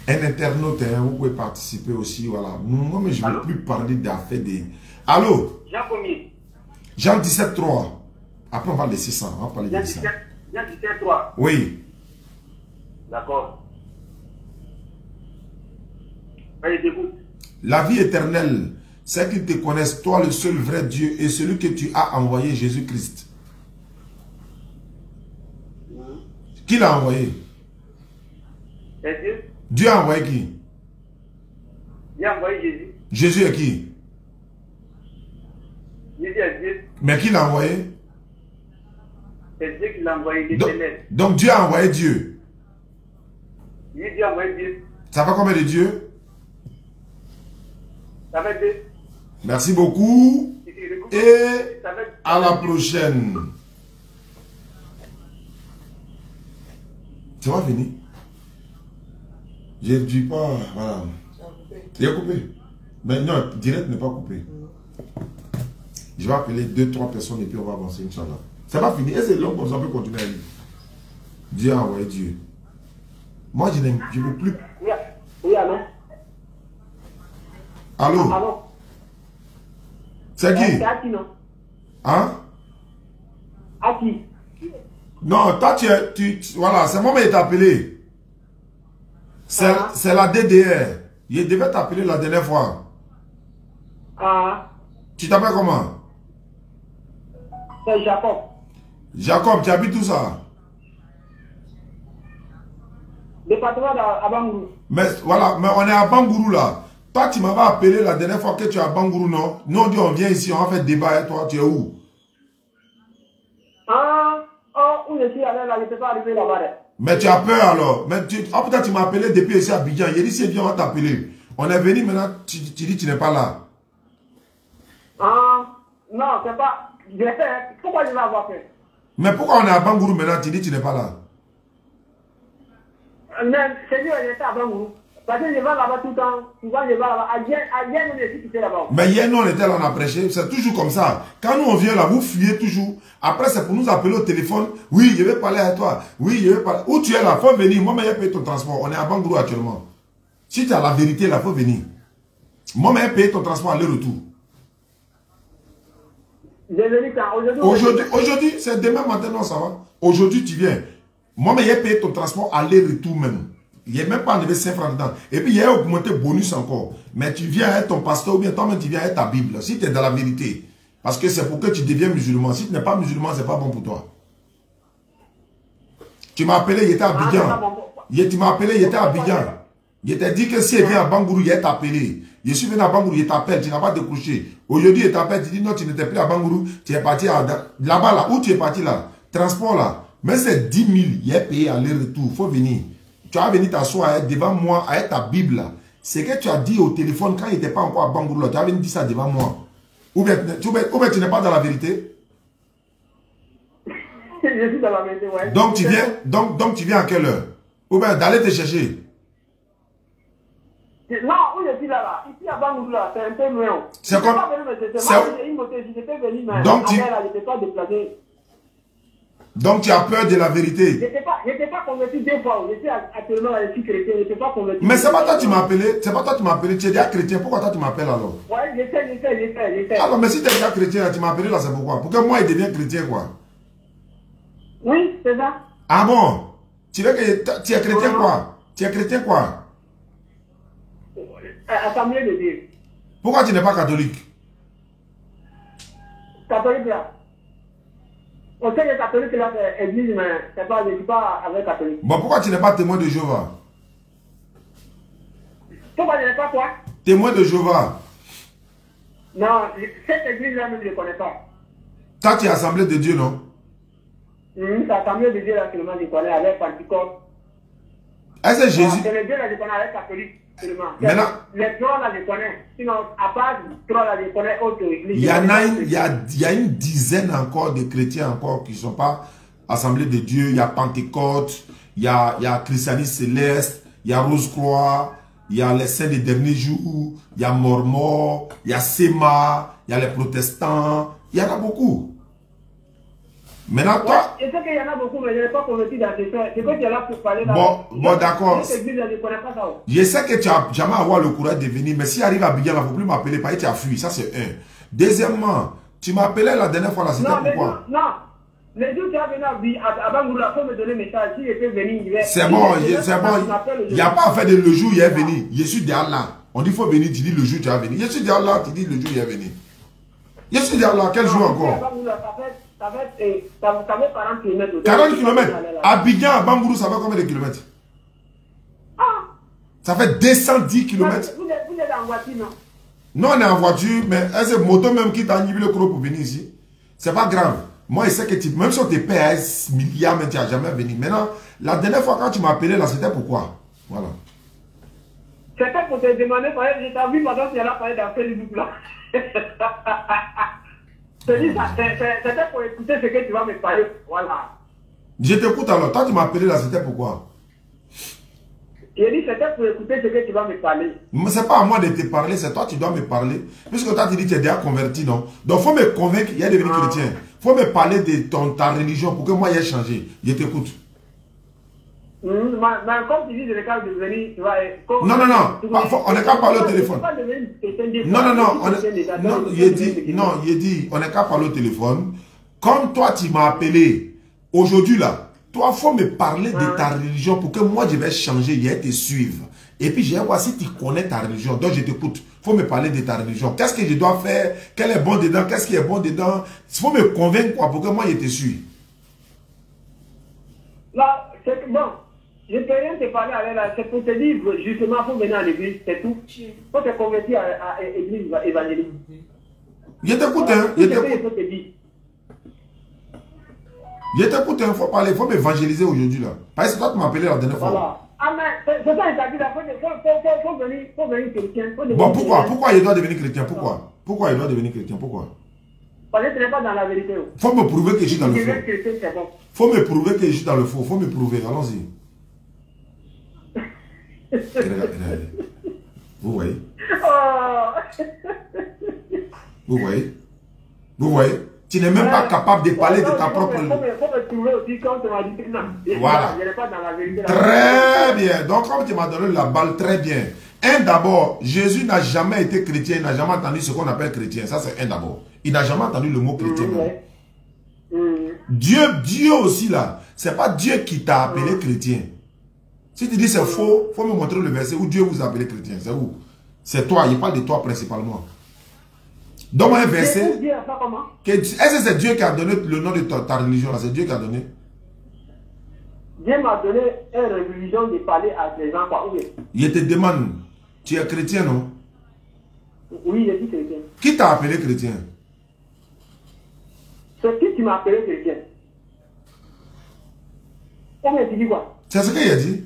Un internaute, hein, vous pouvez participer aussi, voilà. Moi, mais je ne veux plus parler d'affaires des... Allô? Jean combien? Jean 17, 3. Après, on va laisser ça. On va parler de ça. Jean 17, 3. Oui. D'accord. Allez, t'écoute. La vie éternelle, c'est qu'ils te connaissent, toi, le seul vrai Dieu, et celui que tu as envoyé, Jésus-Christ. Qui l'a envoyé? C'est Dieu. Dieu a envoyé qui? Il a envoyé Jésus. Jésus est qui? Jésus est Dieu. Mais qui l'a envoyé? C'est Dieu qui l'a envoyé, l'Éternel. Donc Dieu a envoyé Dieu. Oui, Dieu a envoyé Dieu. Ça fait combien de Dieu? Ça fait 2. Merci beaucoup. Et à la prochaine. Ça va venir? Je ne dis pas, voilà. Il est coupé. Mais non, direct n'est pas coupé. Je vais appeler 2-3 personnes et puis on va avancer, Inch'Allah. Ça va finir. Et c'est long comme ça, on peut continuer à lire. Dieu a envoyé Dieu. Moi, je ne veux plus. Oui, allô? Allô? Allô? C'est qui? C'est à qui, non? Hein? À qui? Non, toi, voilà, c'est moi qui t'ai appelé. C'est la DDR. Il devait t'appeler la dernière fois. Ah. Tu t'appelles comment? C'est Jacob. Jacob, tu habites où ça? Département à Bangourou. Mais voilà, mais on est à Bangourou là. Toi, tu m'avais appelé la dernière fois que tu es à Bangourou, non? Nous, on dit on vient ici, on va faire débat et toi, tu es où? Ah, oh, où je suis allé là, je ne peux pas arriver là-bas. Mais tu as peur alors. Mais peut-être tu m'as appelé depuis ici à Abidjan. Il dit si bien on va t'appeler. On est venu maintenant, tu dis que tu n'es pas là. Ah, non, c'est pas. Je sais, pourquoi je vais avoir fait? Mais pourquoi on est à Bangourou maintenant, tu dis que tu n'es pas là? Mais c'est lui, j'étais à Bangourou. Parce que je vais là-bas tout le temps. Souvent, je vais là-bas. À hier, on est ici, là-bas. Mais hier, nous, on était là, on a prêché. C'est toujours comme ça. Quand nous, on vient là, vous fuyez toujours. Après, c'est pour nous appeler au téléphone. Oui, je vais parler à toi. Oui, je vais parler. Où tu es là? Faut venir. Moi, je paye ton transport. On est à Bangourou actuellement. Si tu as la vérité, là, faut venir. Moi, je paye ton transport aller-retour. Aujourd'hui, c'est demain matin, non, ça va. Aujourd'hui, tu viens. Moi, je paye ton transport aller-retour même. Il n'y a même pas enlevé 5 francs dedans. Et puis, il y a augmenté bonus encore. Mais tu viens avec ton pasteur ou bien toi-même, tu viens avec ta Bible. Si tu es dans la vérité. Parce que c'est pour que tu deviens musulman. Si tu n'es pas musulman, ce n'est pas bon pour toi. Tu m'as appelé, il était à Abidjan. Tu m'as appelé, il était à Abidjan. Il t'a dit que si il vient à Bangourou, il est appelé. Je suis venu à Bangourou, il t'appelle, tu n'as pas décroché. Aujourd'hui, il t'appelle, tu dis non, tu n'étais plus à Bangourou, tu es parti là-bas, là. Où tu es parti là? Transport là. Mais c'est 10 000, il est payé aller-retour. Il faut venir. Tu vas venir t'asseoir devant moi avec ta Bible là. C'est que tu as dit au téléphone quand il n'était pas encore à Bangourou là. Tu as venu dire ça devant moi. Ou bien tu n'es pas dans la vérité? Je suis dans la vérité, ouais. Donc tu viens à quelle heure? Ou bien d'aller te chercher? Non, où je suis là, ici à Bangourou là, c'est un peu loin. C'est comme... Donc tu as peur de la vérité. Je n'étais pas converti 2 fois. Je suis actuellement là, je suis chrétien, je n'étais pas converti. Mais c'est pas toi qui m'as appelé. C'est pas toi qui m'as appelé. Tu es déjà chrétien. Pourquoi toi tu m'appelles alors? Ouais, j'étais. Alors, mais si tu es déjà chrétien, tu m'as appelé là, c'est pourquoi? Pour que moi, il devienne chrétien, quoi. Oui, c'est ça. Ah bon? Tu veux que tu es chrétien quoi? Tu es chrétien quoi? Assemblée de Dieu. Pourquoi tu n'es pas catholique? Catholique là. On sait que catholique là, c'est église, mais c'est pas, je ne suis pas avec catholique. Bon, pourquoi tu n'es pas témoin de Jéhovah? Pourquoi je n'ai pas quoi? Témoin de Jéhovah. Non, cette église-là, je ne connais pas. Toi, tu es assemblée de Dieu, non? C'est assemblée de Dieu là, seulement je connais avec Pentecôte. Est-ce que Jésus... C'est les deux là, je connais avec catholique seulement. Maintenant... Les trois là, je connais. Sinon, à part trois là, je connais autre église. Il y a une dizaine encore de chrétiens encore qui ne sont pas assemblés de Dieu. Il y a Pentecôte, il y a Christianisme Céleste, il y a Rose-Croix, il y a les Saints des Derniers Jours, il y a Mormon, il y a Sema, il y a les protestants. Il y en a beaucoup. Maintenant, toi... Je sais qu'il y en a beaucoup, mais je n'ai pas converti dans ces choses. C'est que tu es là pour parler là. Bon, d'accord. Cette église, je ne connais pas ça. Je sais que tu n'as jamais avoir le courage de venir, mais si arrive à Abidjan, il ne faut plus m'appeler parce que tu as fui. Ça, c'est un. Deuxièmement, tu m'appelais la dernière fois, là, c'était pourquoi? Non, les jours tu as venu à Bangoula, il faut me donner un message. Si j'étais venu, je vais... C'est bon, c'est bon. Il n'y a pas à faire de le jour il est venu. Je suis derrière là. On dit qu'il faut venir, tu dis le jour tu es venu. Je suis derrière là, tu dis le jour il est venu. Je suis derrière là, quel jour encore? Ça fait 40 km. 40 km. Abidjan à Bambourou, ça fait combien de kilomètres? Ça fait 210 km. Vous êtes en voiture, non? Non, on est en voiture, mais est-ce que moto même qui t'a nivelé le croc pour venir ici? C'est pas grave. Moi, je sais que tu, même si on te paie 1 milliard, mais tu n'as jamais venu. Maintenant, la dernière fois quand tu m'as appelé, là, c'était pourquoi? Voilà. C'était pour te demander, je t'ai vu pendant que tu allais parler dans Facebook là. C'était pour écouter ce que tu vas me parler. Voilà. Je t'écoute alors. Toi, tu m'as appelé là, c'était pourquoi? J'ai dit c'était pour écouter ce que tu vas me parler. Mais c'est pas à moi de te parler, c'est toi qui dois me parler. Puisque toi, tu dis que tu es déjà converti, non? Donc, il faut me convaincre qu'il y a devenu chrétien. Il faut me parler de ta religion pour que moi, j'ai changé. Je t'écoute. Mais comme tu dis, je n'ai qu'à devenir... Non. On n'est qu'à parler au téléphone. Non. Il dit, on n'est qu'à parler au téléphone. Comme toi, tu m'as appelé aujourd'hui là. Toi, il faut me parler de ta religion pour que moi, je vais changer, je vais te suivre. Et puis, je vais voir si tu connais ta religion. Donc, je t'écoute. Il faut me parler de ta religion. Qu'est-ce que je dois faire? Quel est bon dedans? Qu'est-ce qui est bon dedans? Il faut me convaincre quoi, pour que moi, je te suive. Là, c'est bon. Je ne peux rien te parler avec là. C'est pour te dire, justement, il faut venir à l'église. C'est tout. Il faut te convertir à l'église évangélique. Je t'écoute, hein. Je t'écoute, il faut parler, il faut m'évangéliser aujourd'hui là. Parce que c'est toi qui m'as appelé la dernière fois. Voilà. Ah mais c'est ça, il t'a dit là, faut venir chrétien. Bon, pourquoi il doit devenir chrétien? Pourquoi il doit devenir chrétien? Pourquoi? Parce que ce n'est pas dans la vérité. Faut me prouver que je suis dans le faux. Bon. Faut me prouver que je suis dans le faux. Faut me prouver, allons-y. Vous voyez? Vous voyez? Tu n'es même pas capable de parler de ta propre... Voilà. Très bien. Donc, comme tu m'as donné la balle, très bien. D'abord, Jésus n'a jamais été chrétien. Il n'a jamais entendu ce qu'on appelle chrétien. Ça, c'est d'abord. Il n'a jamais entendu le mot chrétien. Dieu aussi, là, c'est pas Dieu qui t'a appelé chrétien. Si tu dis c'est faux, il faut me montrer le verset où Dieu vous a appelé chrétien. C'est où? C'est toi. Il parle de toi principalement. Donne-moi un verset. Est-ce que c'est Dieu qui a donné le nom de ta religion? C'est Dieu qui a donné? Dieu m'a donné une religion de parler à les gens. Il te demande, tu es chrétien, non? Oui, je suis chrétien. Qui t'a appelé chrétien? C'est qui m'a appelé chrétien? Comment tu dis quoi? C'est ce qu'il a dit.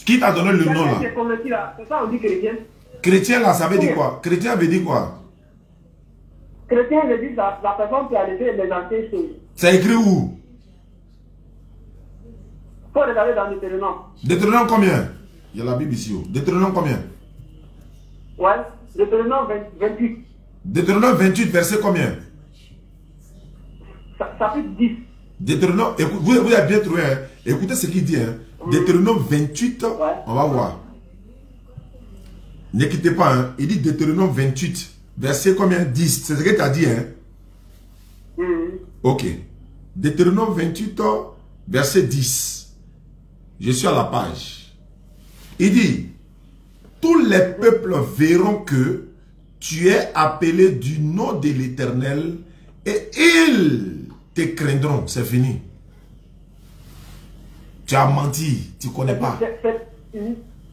Qui t'a donné le nom là? C'est ça on dit chrétien. Chrétien là, ça veut dire quoi? Chrétien veut dire quoi? Chrétien veut dire la personne qui a laissé les anciennes choses. C'est écrit où? Il faut regarder dans Deutéronome. Deutéronome combien? Il y a la Bible ici. Deutéronome combien? Ouais, Deutéronome 28. Deutéronome 28, verset combien? Ça fait 10. Deutéronome, vous avez bien trouvé, hein? Écoutez ce qu'il dit. Hein? Deutéronome 28, on va voir. Ne quittez pas, hein? Il dit Deutéronome 28, verset combien? 10. C'est ce que tu as dit, hein? Ok. Deutéronome 28, verset 10. Je suis à la page. Il dit, tous les peuples verront que tu es appelé du nom de l'Éternel et ils te craindront. C'est fini. Tu as menti, tu ne connais pas.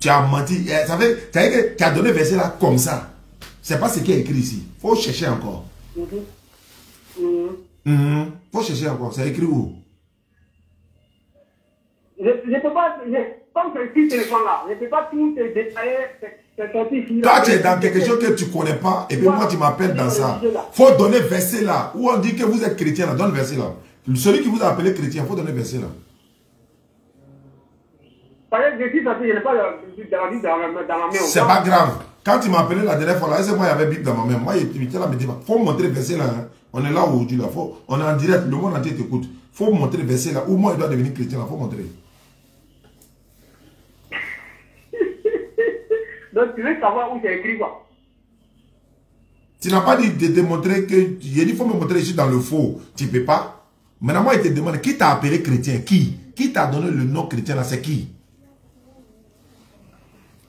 Tu as menti. Ça veut dire que tu as donné verset là comme ça. Ce n'est pas ce qui est écrit ici. Il faut chercher encore. Faut chercher encore. C'est écrit où? Je ne peux pas, comme ce petit téléphone-là, je ne peux pas tout te détailler. Toi, tu es dans quelque chose que tu ne connais pas, et puis moi, tu m'appelles dans ça. Il faut donner verset là. Où on dit que vous êtes chrétien, là, donne verset là. Celui qui vous a appelé chrétien, il faut donner verset là. C'est pas grave. Quand tu m'as appelé la dernière fois, là, c'est moi, il y avait Bible dans ma main. Moi, il était là, il me dit, il faut montrer verset là. Hein. On est là aujourd'hui, là. On est en direct, le monde entier t'écoute. Il faut montrer verset là. Où moi, il doit devenir chrétien, là. Il faut montrer. Donc, tu veux savoir où c'est écrit quoi? Tu n'as pas dit de démontrer que... Il a dit, il faut me montrer, je suis dans le faux. Tu ne peux pas. Maintenant, moi, il te demande, qui t'a appelé chrétien? Qui t'a donné le nom chrétien là? C'est qui?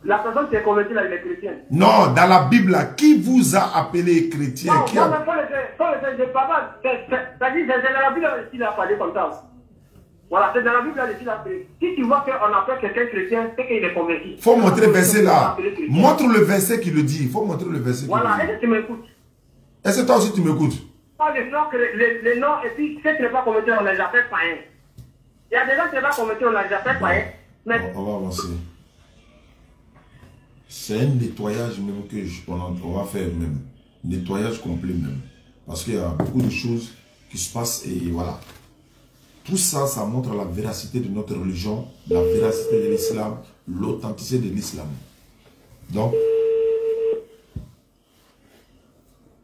La personne qui est convertie là, il est chrétien. Non, dans la Bible là, qui vous a appelé chrétien? Non, qui non, mais c'est dans la Bible qu'il a parlé comme ça. Voilà, c'est dans la Bible là, qu'il a appelé. Si tu vois qu'on appelle quelqu'un chrétien, c'est qu'il est converti. Il faut montrer le verset là. Montre le verset qui le dit. Il faut montrer le verset. Voilà, est-ce que tu m'écoutes? Est-ce que toi aussi tu m'écoutes? Pas les noms, et puis ceux qui ne sont pas convertis, on les appelle païens. Il y a des gens qui ne sont pas convertis, on les appelle païens. Mais... On va avancer. C'est un nettoyage même que on va faire même. Nettoyage complet même. Parce qu'il y a beaucoup de choses qui se passent et voilà. Tout ça, ça montre la véracité de notre religion, la véracité de l'islam, l'authenticité de l'islam. Donc,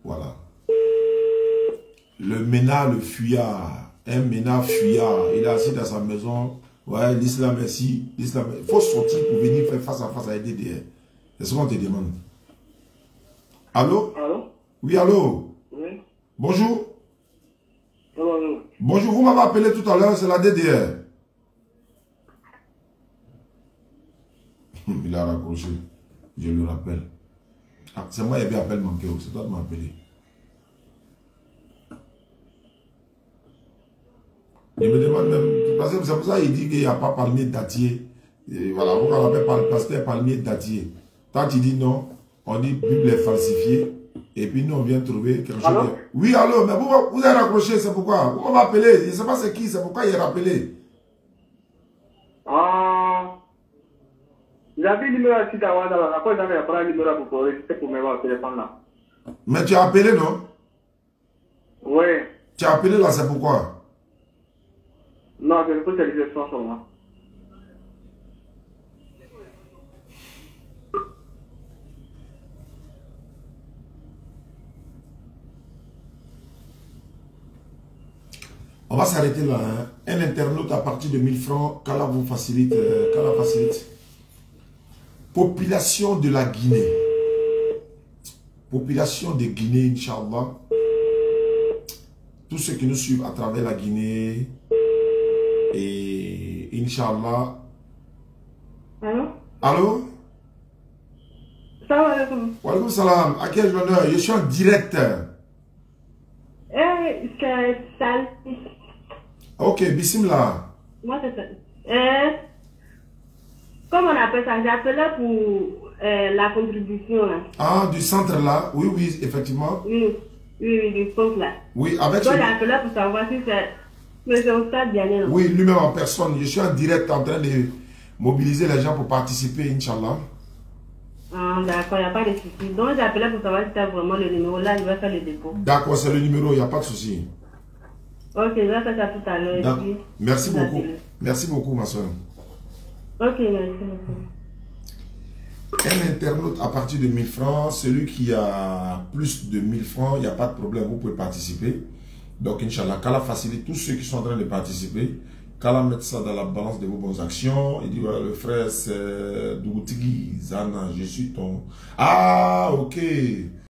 voilà. Le ménard, le fuyard, un ménard fuyard, il est assis dans sa maison, ouais, l'islam est ici, l'islam est... Il faut sortir pour venir faire face à face à DDR. C'est ce qu'on te demande. Allô? Allô? Oui, allô? Oui. Bonjour. Bonjour. Bonjour, vous m'avez appelé tout à l'heure, c'est la DDR. Il a raccroché. Je le rappelle. Ah, c'est moi qui ai appelé manqué, c'est toi qui m'as appelé. Il me demande même, parce que c'est pour ça qu'il dit qu'il n'y a pas palmier dattier. Et voilà, pourquoi on appelle pasteur palmier dattier. Toi tu dis non, on dit Bible est falsifiée. Et puis nous on vient trouver quelque chose. De... Oui, allô, mais vous avez raccroché, c'est pourquoi? Vous m'avez appelé, je ne sais pas c'est qui, c'est pourquoi il est rappelé. J'avais le numéro ici dans la après j'avais appris le numéro pour enregistrer pour me voir au téléphone là. Mais tu as appelé, non? Oui. Tu as appelé là, c'est pourquoi? Non, je ne peux pas te dire ça sur moi. On va s'arrêter là. Hein. Un internaute à partir de 1000 francs, qu'Allah vous facilite. Qu'Allah facilite. Population de la Guinée. Population de Guinée, Inch'Allah. Tous ceux qui nous suivent à travers la Guinée. Et Inch'Allah. Allô? Allô? Salam alaikum. Wa alaikum salam. À quel honneur? Je suis en direct. C'est Sal. Ok, bismillah. Moi, c'est ça. Comment on appelle ça? J'appelais pour la contribution là. Ah, du centre là? Oui, oui, effectivement. Oui, du centre là. Oui, avec... Donc, j'appelais pour savoir si c'est... Mais c'est au stade dernier. Oui, lui-même en personne. Je suis en direct en train de mobiliser les gens pour participer, Inch'Allah. Ah, d'accord, il n'y a pas de souci. Donc, j'appelais pour savoir si c'était vraiment le numéro. Là, je vais faire le dépôt. D'accord, c'est le numéro, il n'y a pas de souci. Ok, je vais faire ça tout à l'heure. Merci beaucoup. Merci beaucoup, ma soeur. Ok, merci beaucoup. Un internaute à partir de 1000 francs, celui qui a plus de 1000 francs, il n'y a pas de problème, vous pouvez participer. Donc, Inch'Allah, qu'Allah facilite tous ceux qui sont en train de participer. Qu'Allah mette ça dans la balance de vos bonnes actions. Il dit, voilà, le frère, c'est Dougoutigui, Zana, je suis ton... Ah, ok.